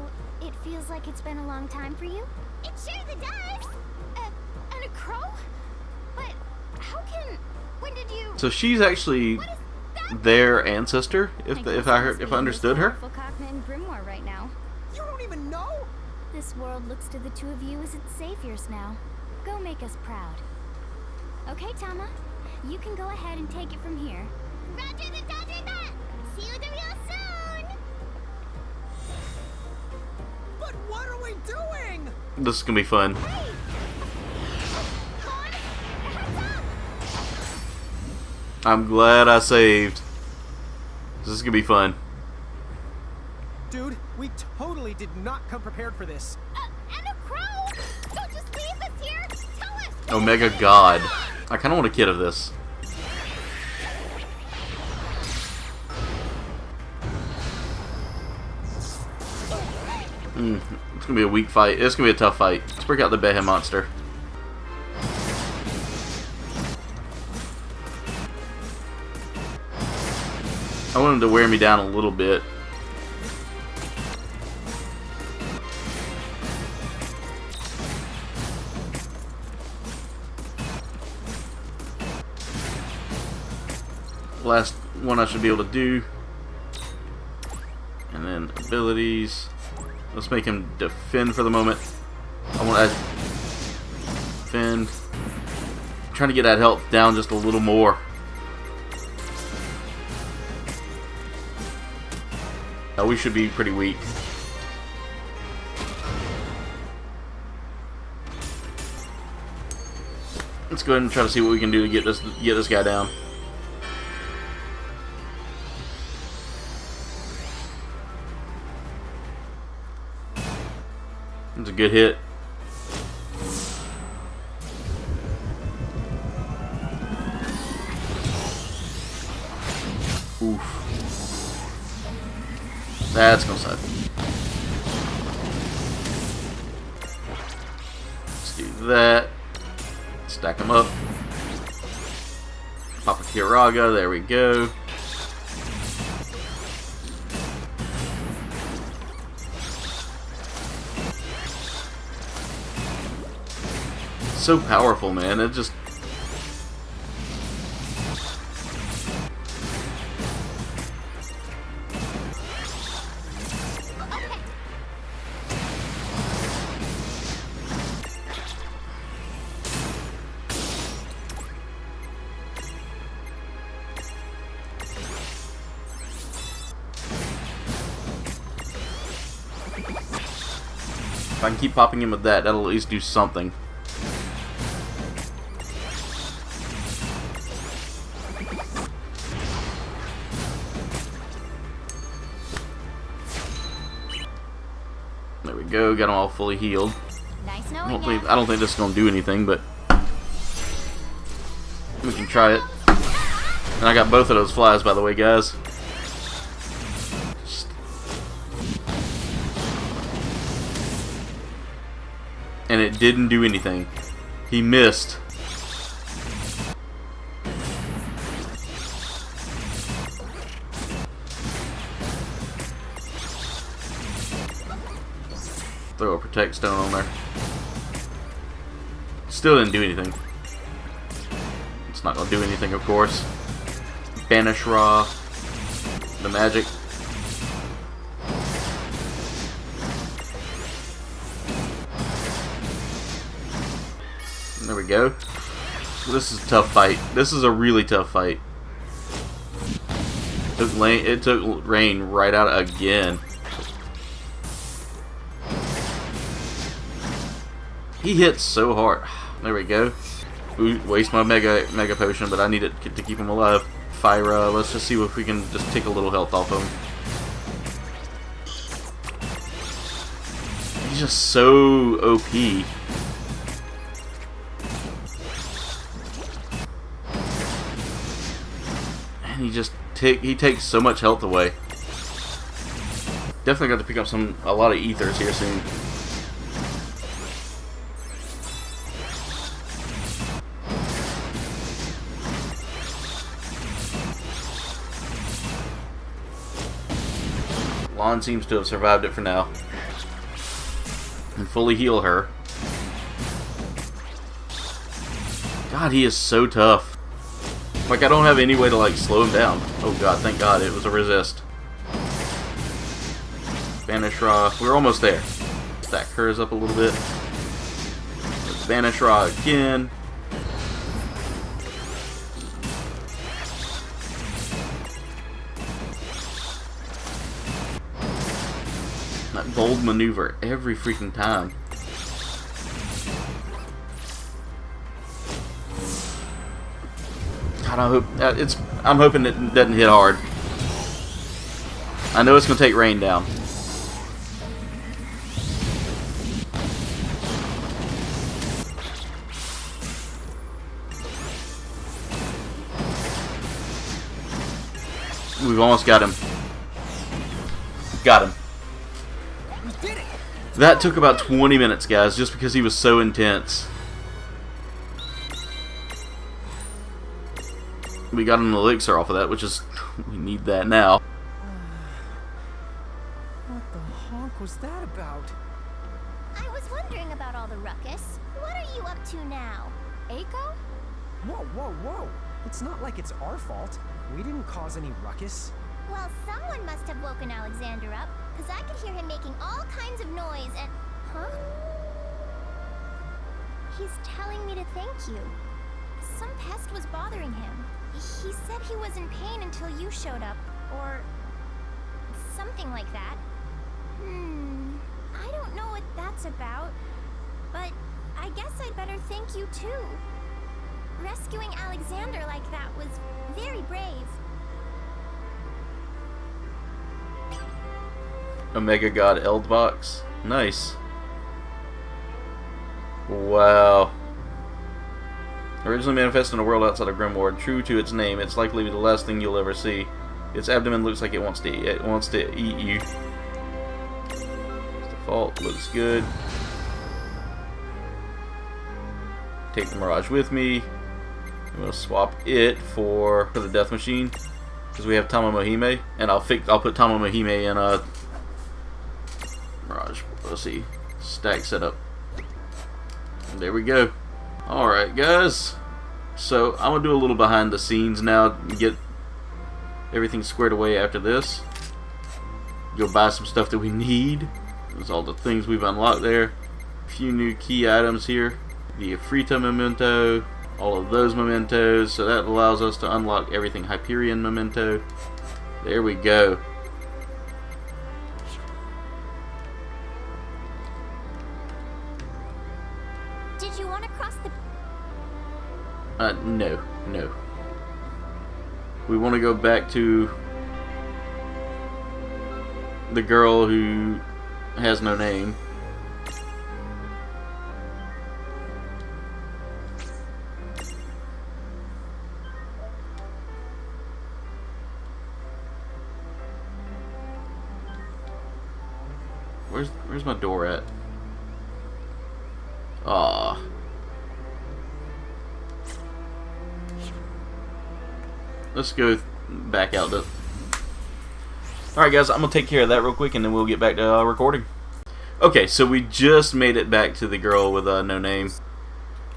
it feels like it's been a long time for you? It sure does! And a crow? But how can... When did you... So she's actually their ancestor, if I understood her. In Grimoire right now. You don't even know? This world looks to the two of you as its saviors now. Go make us proud. Okay, Tama. You can go ahead and take it from here. Roger that! See you real soon! But what are we doing? This is gonna be fun. Hey! Come on! Heads up! I'm glad I saved. This is gonna be fun. Dude, we totally did not come prepared for this. And a crow! Don't just leave us here! Tell us! Omega God. I kinda want a kid of this. It's gonna be a weak fight. It's gonna be a tough fight. Let's break out the Behe monster. I want him to wear me down a little bit. Last one I should be able to do. And then abilities. Let's make him defend for the moment. I want to add defend. I'm trying to get that health down just a little more. We should be pretty weak. Let's go ahead and try to see what we can do to get this guy down. It's a good hit. Oof. That's gonna suck. Let's do that. Stack them up. Pop a Kiraga. There we go. So powerful, man. It just... If I can keep popping him with that, that'll at least do something. There we go, got them all fully healed. Nice I knowing don't think this is going to do anything, but we can try it. And I got both of those flies, by the way, guys. and it didn't do anything. He missed. Throw a protect stone on there. Still didn't do anything. It's not gonna do anything, of course. Banish Ra. The magic. There we go. This is a tough fight. This is a really tough fight. It took Rain right out again. He hits so hard. There we go. Ooh, waste my mega potion, but I need it to keep him alive. Fyra, let's just see if we can just take a little health off him. He's just so OP. And he takes so much health away. Definitely got to pick up a lot of ethers here soon. Lon seems to have survived it for now. And fully heal her. God, he is so tough. Like, I don't have any way to, like, slow him down. Oh god, thank god, it was a resist. Banish Ra. We're almost there. Stack hers up a little bit. Banish Ra again. That bold maneuver every freaking time. God, I'm hoping it doesn't hit hard. I know it's gonna take Rain down. We've almost got him. Got him. That took about 20 minutes, guys, just because he was so intense. We got an elixir off of that, which is... we need that now. What the honk was that about? I was wondering about all the ruckus. What are you up to now? Eiko? Whoa, whoa, whoa! It's not like it's our fault. We didn't cause any ruckus. Well, someone must have woken Alexander up, because I could hear him making all kinds of noise and... Huh? He's telling me to thank you. Some pest was bothering him. He said he was in pain until you showed up, or... something like that. I don't know what that's about, but I guess I'd better thank you too. Rescuing Alexander like that was very brave. Omega God Eldbox. Nice. Wow. Originally manifested in a world outside of Grimoire, true to its name, it's likely to be the last thing you'll ever see. Its abdomen looks like it wants to eat you. Default looks good. Take the Mirage with me. I'm gonna swap it for the Death Machine because we have Tama Mohime, and I'll put Tama Mohime in a Mirage. Let's see, stack setup. And there we go. All right, guys. So I'm gonna do a little behind the scenes now and get everything squared away after this. Go buy some stuff that we need. There's all the things we've unlocked there. A few new key items here. The Afrita memento. All of those mementos. So that allows us to unlock everything Hyperion memento. There we go. Did you want to cross the... No. We want to go back to the girl who has no name. Where's my door at? Aw. Let's go back out to... Alright guys, I'm going to take care of that real quick and then we'll get back to recording. Okay, so we just made it back to the girl with no name.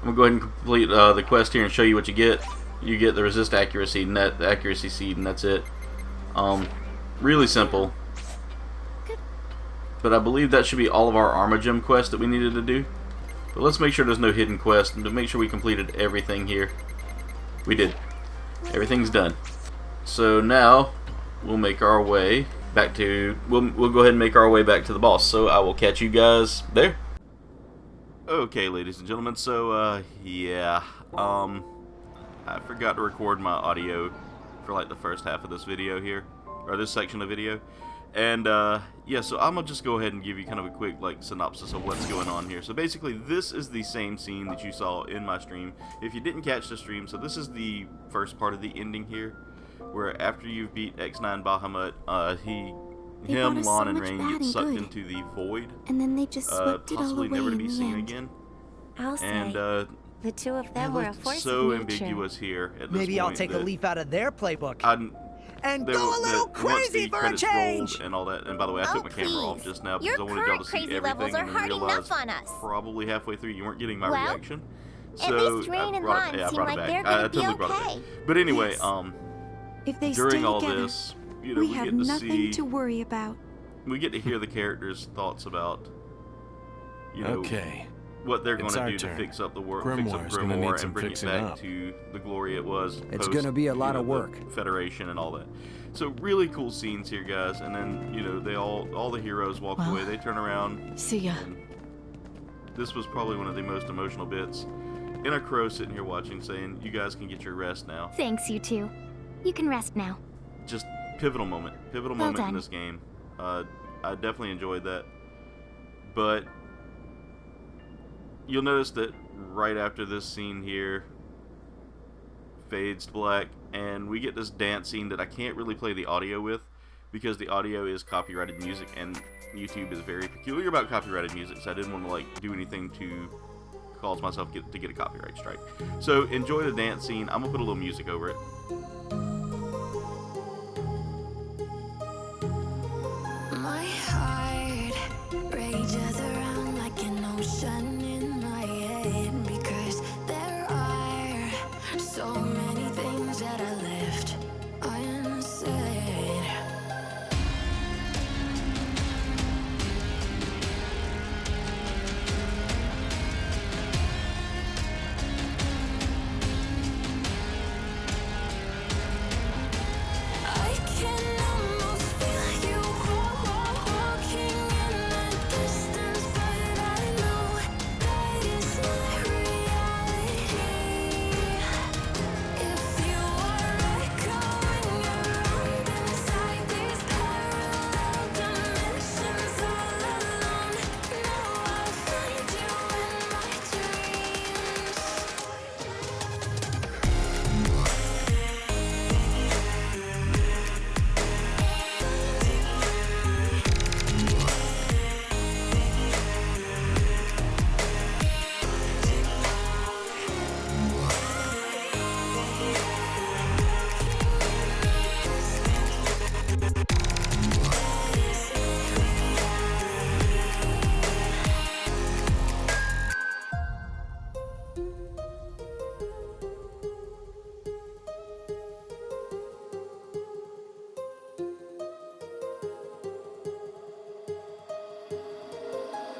I'm going to go ahead and complete the quest here and show you what you get. You get the resist accuracy, the accuracy seed, and that's it. Really simple. But I believe that should be all of our armor gem quests that we needed to do. But let's make sure there's no hidden quest and to make sure we completed everything here. We did. Everything's done. So now we'll make our way back to... We'll go ahead and make our way back to the boss. So I will catch you guys there. Okay, ladies and gentlemen. So yeah. I forgot to record my audio for like the first half of this video here, or this section of video, and yeah, so I'm gonna just go ahead and give you kind of a quick like synopsis of what's going on here. So basically, this is the same scene that you saw in my stream. If you didn't catch the stream, so this is the first part of the ending here, where after you've beat X9 Bahamut, him, Lon, and Rain get sucked into the void, and then they just swept it all possibly away never to in be the seen end. again. I'll And the two of them it were a looked force so of nature. ambiguous here at this Maybe I'll point take a that leaf out of their playbook. And go a little crazy for a change! And all that, and by the way, I took my camera off please. just now because Your I wanted y'all to see current crazy everything, levels are and hard realized enough on us. probably halfway through you weren't getting my Well, reaction. At So least Rain I and brought, Lon yeah, I seem brought it like back. they're I gonna be totally brought it okay. back. But anyway, Yes. If they during stay all together, this, you know, we we have get to nothing see, to worry about. we get to hear the characters' thoughts about, you know, Okay. what they're going It's to our do to turn. fix up the fix up Grimoire's gonna need Grimoire some and bring it fixing back up. to the glory it was. It's post, gonna be a lot you know, of work. the Federation and all that. So really cool scenes here, guys. And then, you know, they all the heroes walk Well, away. They turn around. See ya. And this was probably one of the most emotional bits. And a crow sitting here watching, saying, "You guys can get your rest now." Thanks, you two. You can rest now. Just pivotal moment Well in done. this game. I definitely enjoyed that. But you'll notice that right after this scene here fades to black, and we get this dance scene that I can't really play the audio with because the audio is copyrighted music, and YouTube is very peculiar about copyrighted music, so I didn't want to like do anything to cause myself to get a copyright strike. So enjoy the dance scene. I'm gonna put a little music over it. My heart rages around like an ocean in my head because there are so many things that I left unsaid. I can almost feel you walking in the distance, but I know that it's not reality. If you are echoing around inside these parallel dimensions all alone, know I'll find you in my dreams.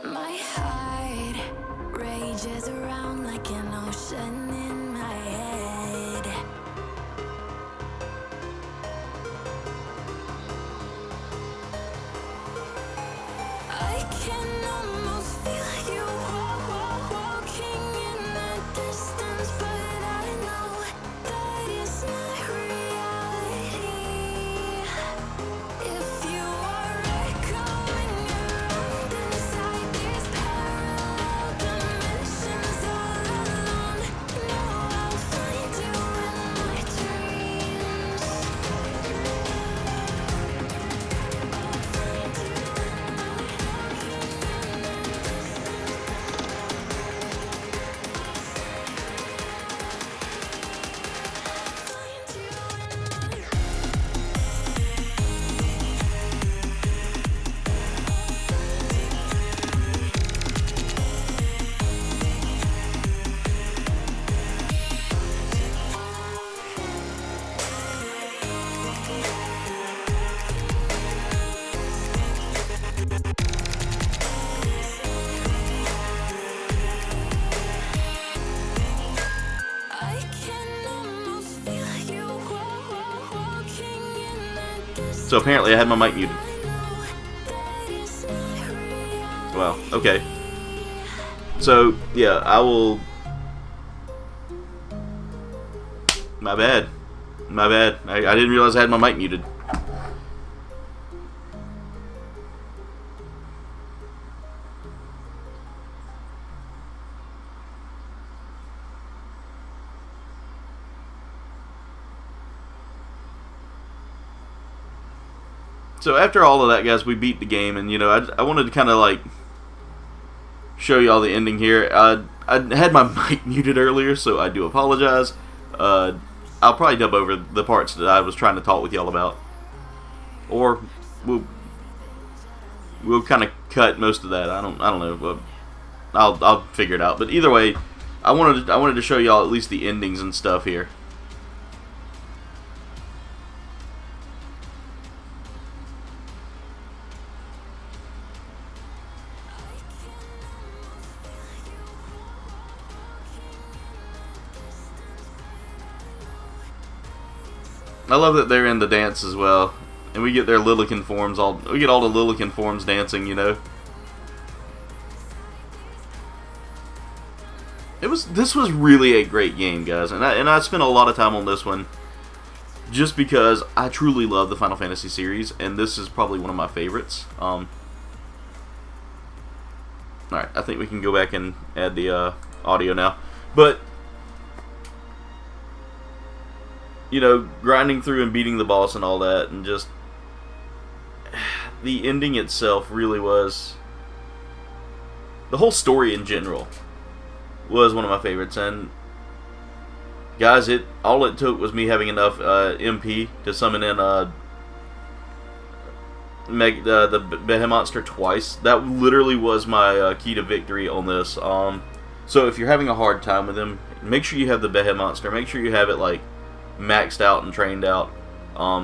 My heart rages around like an ocean in my head. I can almost feel you walking in the distance, but I know that it's not reality. If you are echoing around inside these parallel dimensions all alone, know I'll find you in my dreams. I'll find you in my So apparently I had my mic muted. Well, okay. So, yeah, I will... My bad. My bad. I didn't realize I had my mic muted. So after all of that, guys, we beat the game, and, you know, I wanted to kind of, like, show you all the ending here. I had my mic muted earlier, so I do apologize. I'll probably dub over the parts that I was trying to talk with y'all about. Or we'll kind of cut most of that. I don't know. I'll figure it out. But either way, I wanted to show y'all at least the endings and stuff here. I love that they're in the dance as well, and we get their Lilican forms. We get all the Lilican forms dancing, you know. This was really a great game, guys, and I spent a lot of time on this one, just because I truly love the Final Fantasy series, and this is probably one of my favorites. All right, I think we can go back and add the audio now, but. You know, grinding through and beating the boss and all that, and just the ending itself really was, the whole story in general was one of my favorites. And guys, all it took was me having enough MP to summon in the Behemonster twice. That literally was my key to victory on this. So if you're having a hard time with him, make sure you have the Behemonster. Make sure you have it like maxed out and trained out.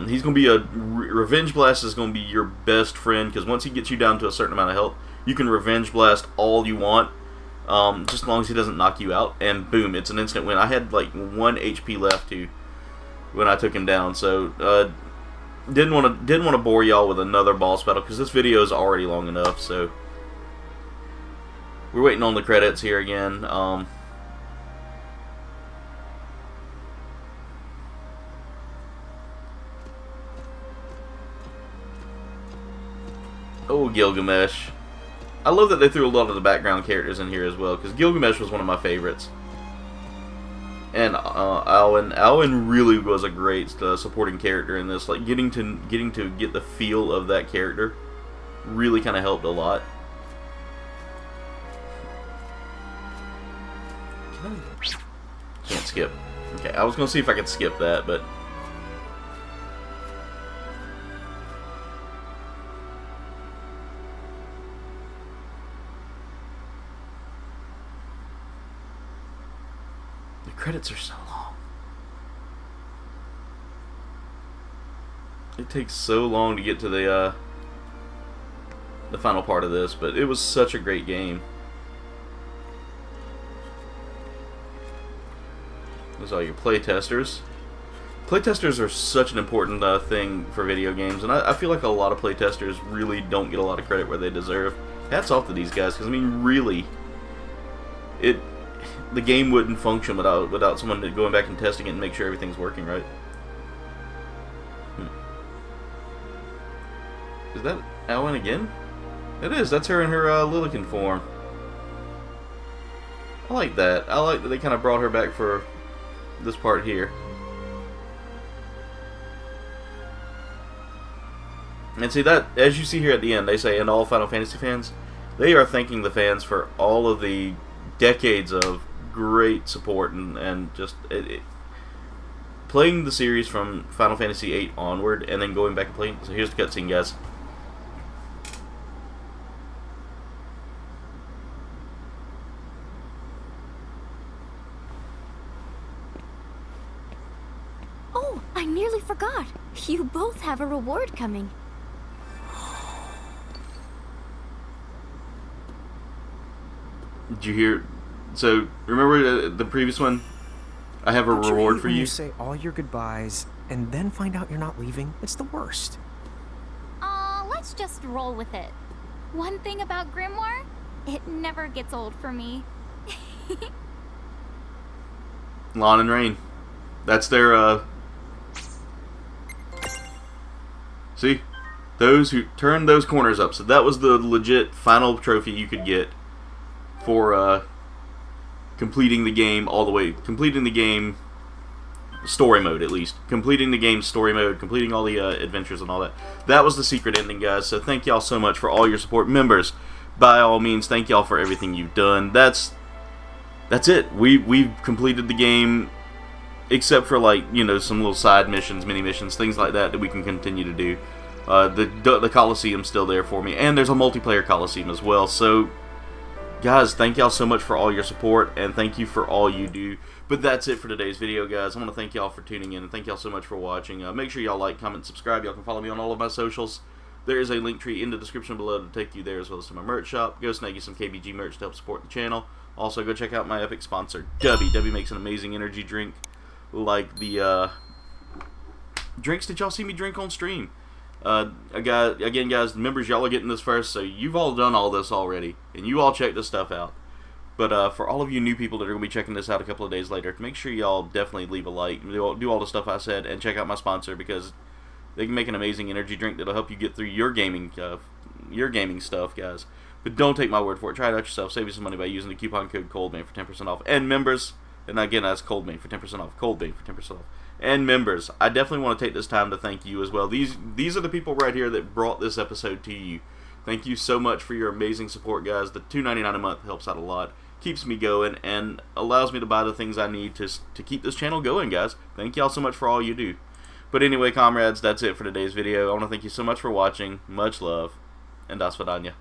He's going to be Revenge Blast is going to be your best friend, because once he gets you down to a certain amount of health, you can Revenge Blast all you want, just as long as he doesn't knock you out, and boom, it's an instant win. I had like 1 HP left when I took him down, so didn't want to bore y'all with another boss battle, because this video is already long enough. So we're waiting on the credits here again. Oh, Gilgamesh. I love that they threw a lot of the background characters in here as well, because Gilgamesh was one of my favorites. And Alwyn really was a great supporting character in this. Like, getting to get the feel of that character really kind of helped a lot. Can't skip. Okay, I was going to see if I could skip that, but... credits are so long. It takes so long to get to the final part of this, but it was such a great game. Those are your playtesters. Playtesters are such an important thing for video games, and I feel like a lot of playtesters really don't get a lot of credit where they deserve. Hats off to these guys, because I mean, really, the game wouldn't function without someone going back and testing it and make sure everything's working right. Is that Alwyn again? It is. That's her in her Lilican form. I like that. I like that they kind of brought her back for this part here. And see that, as you see here at the end, they say, and all Final Fantasy fans, they are thanking the fans for all of the decades of great support and just playing the series from Final Fantasy VIII onward, and then going back and playing. So here's the cutscene, guys. Oh, I nearly forgot. You both have a reward coming. Did you hear? So, remember the previous one? I have a reward for you. You say all your goodbyes and then find out you're not leaving. It's the worst. let's just roll with it. One thing about Grimoire, it never gets old for me. Lon and Rain. That's their, see? Those who turned those corners up. So that was the legit final trophy you could get for, completing the game all the way. Completing the game story mode, at least. Completing the game story mode. Completing all the, adventures and all that. That was the secret ending, guys. So thank y'all so much for all your support. Members, by all means, thank y'all for everything you've done. That's it. We've completed the game, except for, like, you know, some little side missions, mini missions, things like that we can continue to do. The Coliseum's still there for me, and there's a multiplayer Coliseum as well. So, guys, thank y'all so much for all your support, and thank you for all you do. But that's it for today's video, guys. I want to thank y'all for tuning in, and thank y'all so much for watching. Make sure y'all like, comment, subscribe. Y'all can follow me on all of my socials. There is a link tree in the description below to take you there, as well as to my merch shop. Go snag you some KBG merch to help support the channel. Also, go check out my epic sponsor, Dubby. Dubby makes an amazing energy drink, like the drinks that y'all see me drink on stream. Again, guys, members, y'all are getting this first, so you've all done all this already, and you all check this stuff out. But for all of you new people that are going to be checking this out a couple of days later, make sure y'all definitely leave a like, do all the stuff I said, and check out my sponsor, because they can make an amazing energy drink that'll help you get through your gaming stuff, guys. But don't take my word for it. Try it out yourself. Save you some money by using the coupon code Kouldbayne for 10% off. And members, and again, that's Kouldbayne for 10% off. Kouldbayne for 10% off. And members, I definitely want to take this time to thank you as well. These are the people right here that brought this episode to you. Thank you so much for your amazing support, guys. The $2.99 a month helps out a lot, keeps me going, and allows me to buy the things I need to keep this channel going, guys. Thank y'all so much for all you do. But anyway, comrades, that's it for today's video. I want to thank you so much for watching. Much love, and das vidanya.